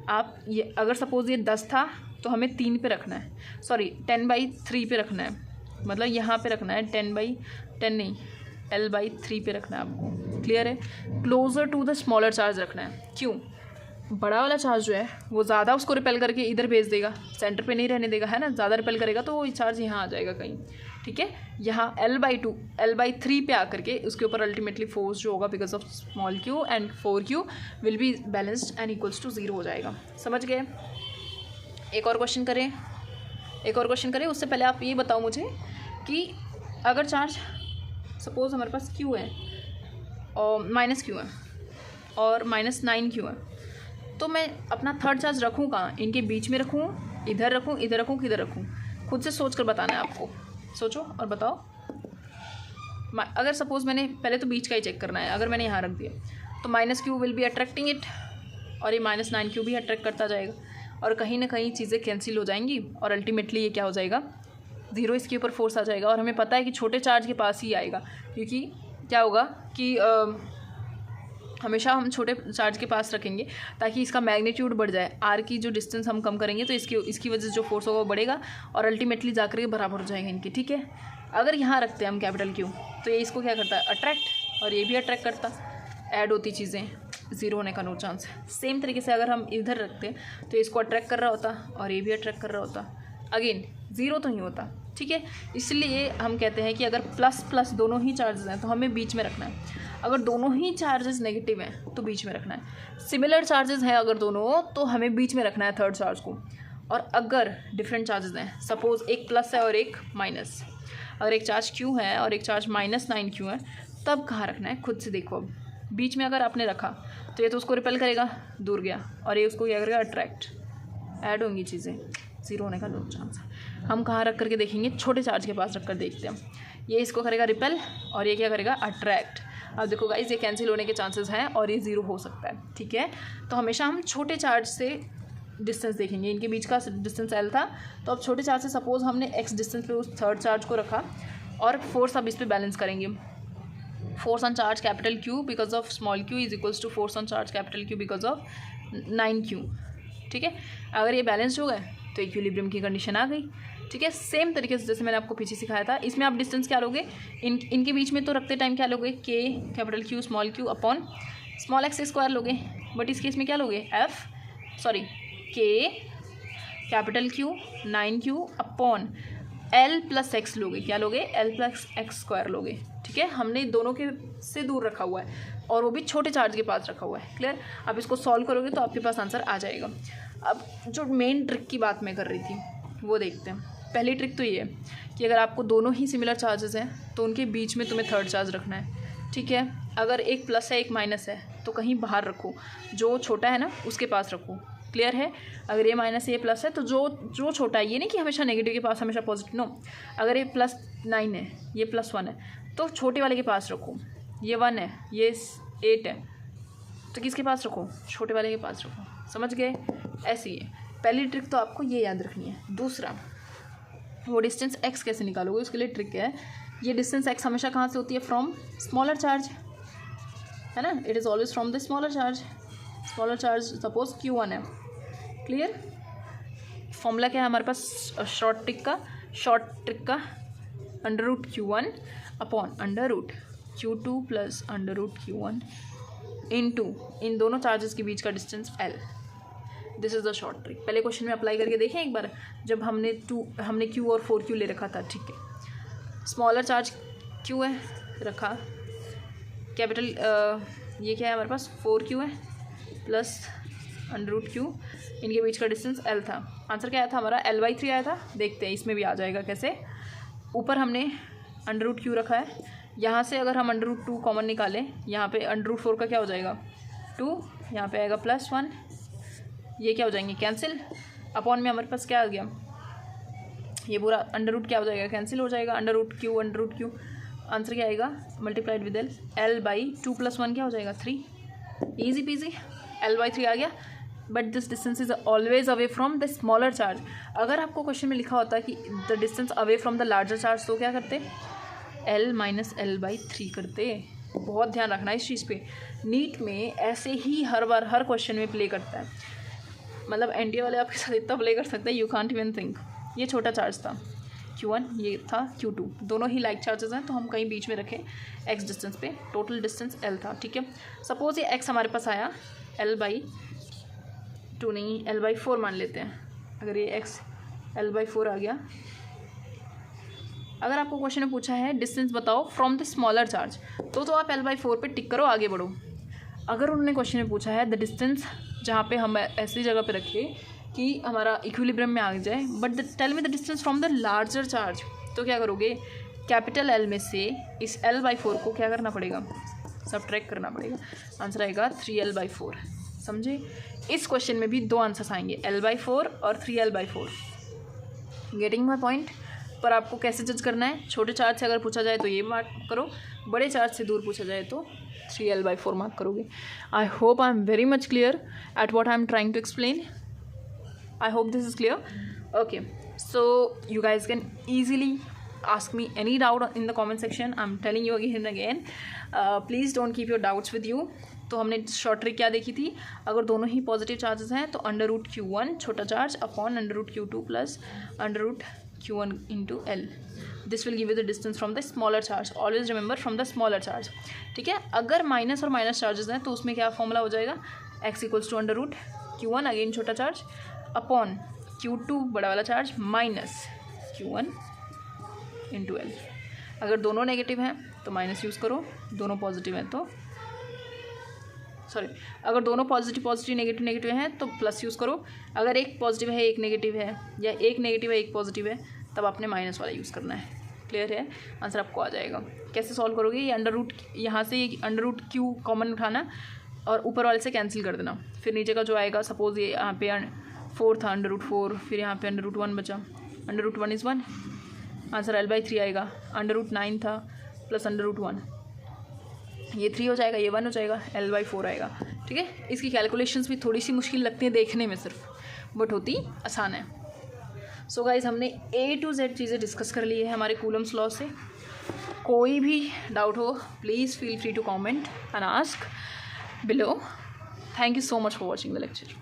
आप ये अगर सपोज ये 10 था तो हमें 3 पे रखना है, 10/3 पे रखना है, मतलब यहाँ पे रखना है 10/10 नहीं, L/3 पे रखना है आपको, क्लियर है। Closer to the smaller charge रखना है, क्यों? बड़ा वाला चार्ज जो है वो ज़्यादा उसको रिपेल करके इधर भेज देगा, सेंटर पे नहीं रहने देगा, है ना। ज़्यादा रिपेल करेगा तो वो चार्ज यहाँ आ जाएगा कहीं, ठीक है। यहाँ L/3 पे आकर के उसके ऊपर अल्टीमेटली फोर्स जो होगा because of small q and 4Q will be balanced and equals to 0 हो जाएगा। समझ गए? एक और क्वेश्चन करें, उससे पहले आप ये बताओ मुझे कि अगर चार्ज सपोज हमारे पास q है और -q है और -9q है, तो मैं अपना थर्ड चार्ज रखूँ कहाँ? इनके बीच में रखूँ, इधर रखूँ, किधर रखूँ? खुद से सोच कर बताना है आपको, सोचो और बताओ। अगर सपोज़ मैंने पहले तो बीच का ही चेक करना है, अगर मैंने यहाँ रख दिया तो -q will be attracting it, और ये -9q भी अट्रैक्ट करता जाएगा और कहीं ना कहीं चीज़ें कैंसिल हो जाएंगी और अल्टीमेटली ये क्या हो जाएगा, 0 इसके ऊपर फोर्स आ जाएगा। और हमें पता है कि छोटे चार्ज के पास ही आएगा, क्योंकि क्या होगा कि हमेशा हम छोटे चार्ज के पास रखेंगे ताकि इसका मैग्नीट्यूड बढ़ जाए। आर की जो डिस्टेंस हम कम करेंगे तो इसकी वजह से जो फोर्स होगा वो बढ़ेगा और अल्टीमेटली जाकर बराबर हो जाएगा इनके, ठीक है। अगर यहाँ रखते हैं हम कैपिटल क्यू तो ये इसको क्या करता है, अट्रैक्ट, और ये भी अट्रैक्ट करता, ऐड होती चीज़ें, ज़ीरो होने का नो चांस है। सेम तरीके से अगर हम इधर रखते हैं तो इसको अट्रैक्ट कर रहा होता और ये भी अट्रैक्ट कर रहा होता, अगेन ज़ीरो तो नहीं होता, ठीक है। इसलिए हम कहते हैं कि अगर प्लस प्लस दोनों ही चार्जेस हैं तो हमें बीच में रखना है, अगर दोनों ही चार्जेस नेगेटिव हैं तो बीच में रखना है। सिमिलर चार्जेस हैं अगर दोनों तो हमें बीच में रखना है थर्ड चार्ज को। और अगर डिफरेंट चार्जेस हैं, सपोज एक प्लस है और एक माइनस, अगर एक चार्ज क्यू है और एक चार्ज -9q है, तब कहाँ रखना है खुद से देखो। अब बीच में अगर आपने रखा तो ये तो उसको रिपेल करेगा, दूर गया, और ये उसको क्या करेगा, अट्रैक्ट, ऐड होंगी चीज़ें, ज़ीरो होने का नो चांस है। हम कहाँ रख करके देखेंगे, छोटे चार्ज के पास रख कर देखते हैं। ये इसको करेगा रिपेल और ये क्या करेगा, अट्रैक्ट। अब देखो गाइस, ये कैंसिल होने के चांसेस हैं और ये ज़ीरो हो सकता है, ठीक है। तो हमेशा हम छोटे चार्ज से डिस्टेंस देखेंगे। इनके बीच का डिस्टेंस L था, तो अब छोटे चार्ज से सपोज हमने x डिस्टेंस पे उस थर्ड चार्ज को रखा और फोर्स अब इस पर बैलेंस करेंगे। Force on charge capital Q because of small q is equals to force on charge capital Q because of 9q, ठीक है। अगर ये बैलेंस हो गए तो इक्विलिब्रियम की कंडीशन आ गई, ठीक है। सेम तरीके से जैसे मैंने आपको पीछे सिखाया था, इसमें आप डिस्टेंस क्या लोगे, इनके बीच में तो रखते टाइम क्या लोगे, k capital Q small q upon small x square लोगे, बट इस केस में क्या लोगे, k capital Q 9q upon L plus x लोगे, क्या लोगे, L प्लस x स्क्वायर लोगे, ठीक है। हमने दोनों के से दूर रखा हुआ है और वो भी छोटे चार्ज के पास रखा हुआ है, क्लियर। अब इसको सॉल्व करोगे तो आपके पास आंसर आ जाएगा। अब जो मेन ट्रिक की बात मैं कर रही थी वो देखते हैं। पहली ट्रिक तो ये है कि अगर आपको दोनों ही सिमिलर चार्जेस हैं तो उनके बीच में तुम्हें थर्ड चार्ज रखना है, ठीक है। अगर एक प्लस है एक माइनस है तो कहीं बाहर रखो, जो छोटा है ना उसके पास रखो, क्लियर है। अगर ये माइनस ये प्लस है तो जो छोटा है, ये नहीं कि हमेशा नेगेटिव के पास हमेशा पॉजिटिव, नो। अगर ये +9 है, ये +1 है, तो छोटे वाले के पास रखो। ये 1 है, ये 8 है, तो किसके पास रखो, छोटे वाले के पास रखो, समझ गए। ऐसी है पहली ट्रिक, तो आपको ये याद रखनी है। दूसरा, वो डिस्टेंस x कैसे निकालोगे, उसके लिए ट्रिक है, ये डिस्टेंस x हमेशा कहाँ से होती है, फ्रॉम स्मॉलर चार्ज, है ना। It is always from the smaller charge. Smaller charge suppose Q1 है, क्लियर। फॉर्मूला क्या है हमारे पास शॉर्ट ट्रिक का √Q1 upon √Q2 plus √Q1 into in दोनों चार्जेस के बीच का distance L। This is the short trick. पहले क्वेश्चन में अप्लाई करके देखें एक बार, जब हमने Q और 4Q ले रखा था, ठीक है। स्मॉलर चार्ज Q है रखा, कैपिटल ये क्या है हमारे पास 4Q है प्लस √Q, इनके बीच का डिस्टेंस L था। आंसर क्या आया था हमारा, L/3 आया था। देखते हैं इसमें भी आ जाएगा कैसे। ऊपर हमने √Q रखा है, यहाँ से अगर हम √2 कॉमन निकालें, यहाँ पे √4 का क्या हो जाएगा 2, यहाँ पे आएगा +1, ये क्या हो जाएंगे कैंसिल। अपॉन में हमारे पास क्या आ गया, ये पूरा √ क्या हो जाएगा, कैंसिल हो जाएगा, √Q आंसर क्या आएगा, मल्टीप्लाइड विद L/2 + 1 क्या हो जाएगा 3, ईजी पीजी, L/3 आ गया। But this distance is always away from the smaller charge. अगर आपको क्वेश्चन में लिखा होता है कि the distance away from the larger charge, तो क्या करते, L - L/3 करते। बहुत ध्यान रखना इस चीज़ पे, नीट में ऐसे ही हर बार हर क्वेश्चन में प्ले करता है, मतलब NTA वाले आपके साथ इतना प्ले कर सकते हैं, यू कांट इवन थिंक। ये छोटा चार्ज था Q1, ये था Q2, दोनों ही लाइक चार्जेस हैं, तो हम कहीं बीच में रखें x डिस्टेंस पे, टोटल डिस्टेंस L था, ठीक है। सपोज ये x हमारे पास आया L/2 नहीं, L/4 मान लेते हैं। अगर ये x L/4 आ गया, अगर आपको क्वेश्चन में पूछा है डिस्टेंस बताओ फ्रॉम द स्मॉलर चार्ज, तो आप L/4 पे टिक करो, आगे बढ़ो। अगर उन्होंने क्वेश्चन में पूछा है द डिस्टेंस, जहाँ पे हम ऐसी जगह पे रखें कि हमारा इक्विलिब्रियम में आ जाए, but tell me the distance from the larger charge, तो क्या करोगे, कैपिटल L में से इस L/4 को क्या करना पड़ेगा, सबट्रैक्ट करना पड़ेगा। आंसर आएगा 3L/4, समझे। इस क्वेश्चन में भी दो आंसर्स आएंगे, L/4 और 3L/4। Getting my point. पर आपको कैसे जज करना है, छोटे चार्ज से अगर पूछा जाए तो ये मार्क करो, बड़े चार्ज से दूर पूछा जाए तो 3l/4 मार्क करोगे। I hope I am very much clear at what I am trying to explain. I hope this is clear. Okay, so you guys can easily ask me any doubt in the comment section. I'm telling you again and again, please don't keep your doubts with you. तो हमने short trick क्या देखी थी, अगर दोनों ही positive charges हैं तो √Q1 छोटा charge upon √Q2 plus √Q1 into L. This will give you the distance from the smaller charge. Always remember from the smaller charge. ठीक है, अगर माइनस और माइनस चार्जेस हैं तो उसमें क्या फॉर्मूला हो जाएगा, x = √Q1 अगेन छोटा चार्ज अपॉन Q2 बड़ा वाला charge minus Q1 into L. अगर दोनों नेगेटिव हैं तो माइनस यूज़ करो, दोनों पॉजिटिव हैं तो अगर दोनों पॉजिटिव नेगेटिव हैं तो प्लस यूज़ करो. अगर एक पॉजिटिव है एक नेगेटिव है या एक नेगेटिव है एक पॉजिटिव है तब आपने माइनस वाला यूज़ करना है. क्लियर है, आंसर आपको आ जाएगा. कैसे सॉल्व करोगे, ये √ यहाँ से √Q कॉमन उठाना और ऊपर वाले से कैंसिल कर देना. फिर नीचे का जो आएगा, सपोज ये यहाँ पे 4 था √4, फिर यहाँ पे √1 बचा, √1 is 1, आंसर L/3 आएगा. √9 था प्लस √1, ये 3 हो जाएगा, ये 1 हो जाएगा, L/4 आएगा. ठीक है, इसकी कैलकुलेशंस भी थोड़ी सी मुश्किल लगती है देखने में सिर्फ, बट होती आसान है. सो गाइज, हमने A to Z चीज़ें डिस्कस कर ली है हमारे कूलम्स लॉ से. कोई भी डाउट हो please feel free to comment and ask below. Thank you so much for watching the lecture.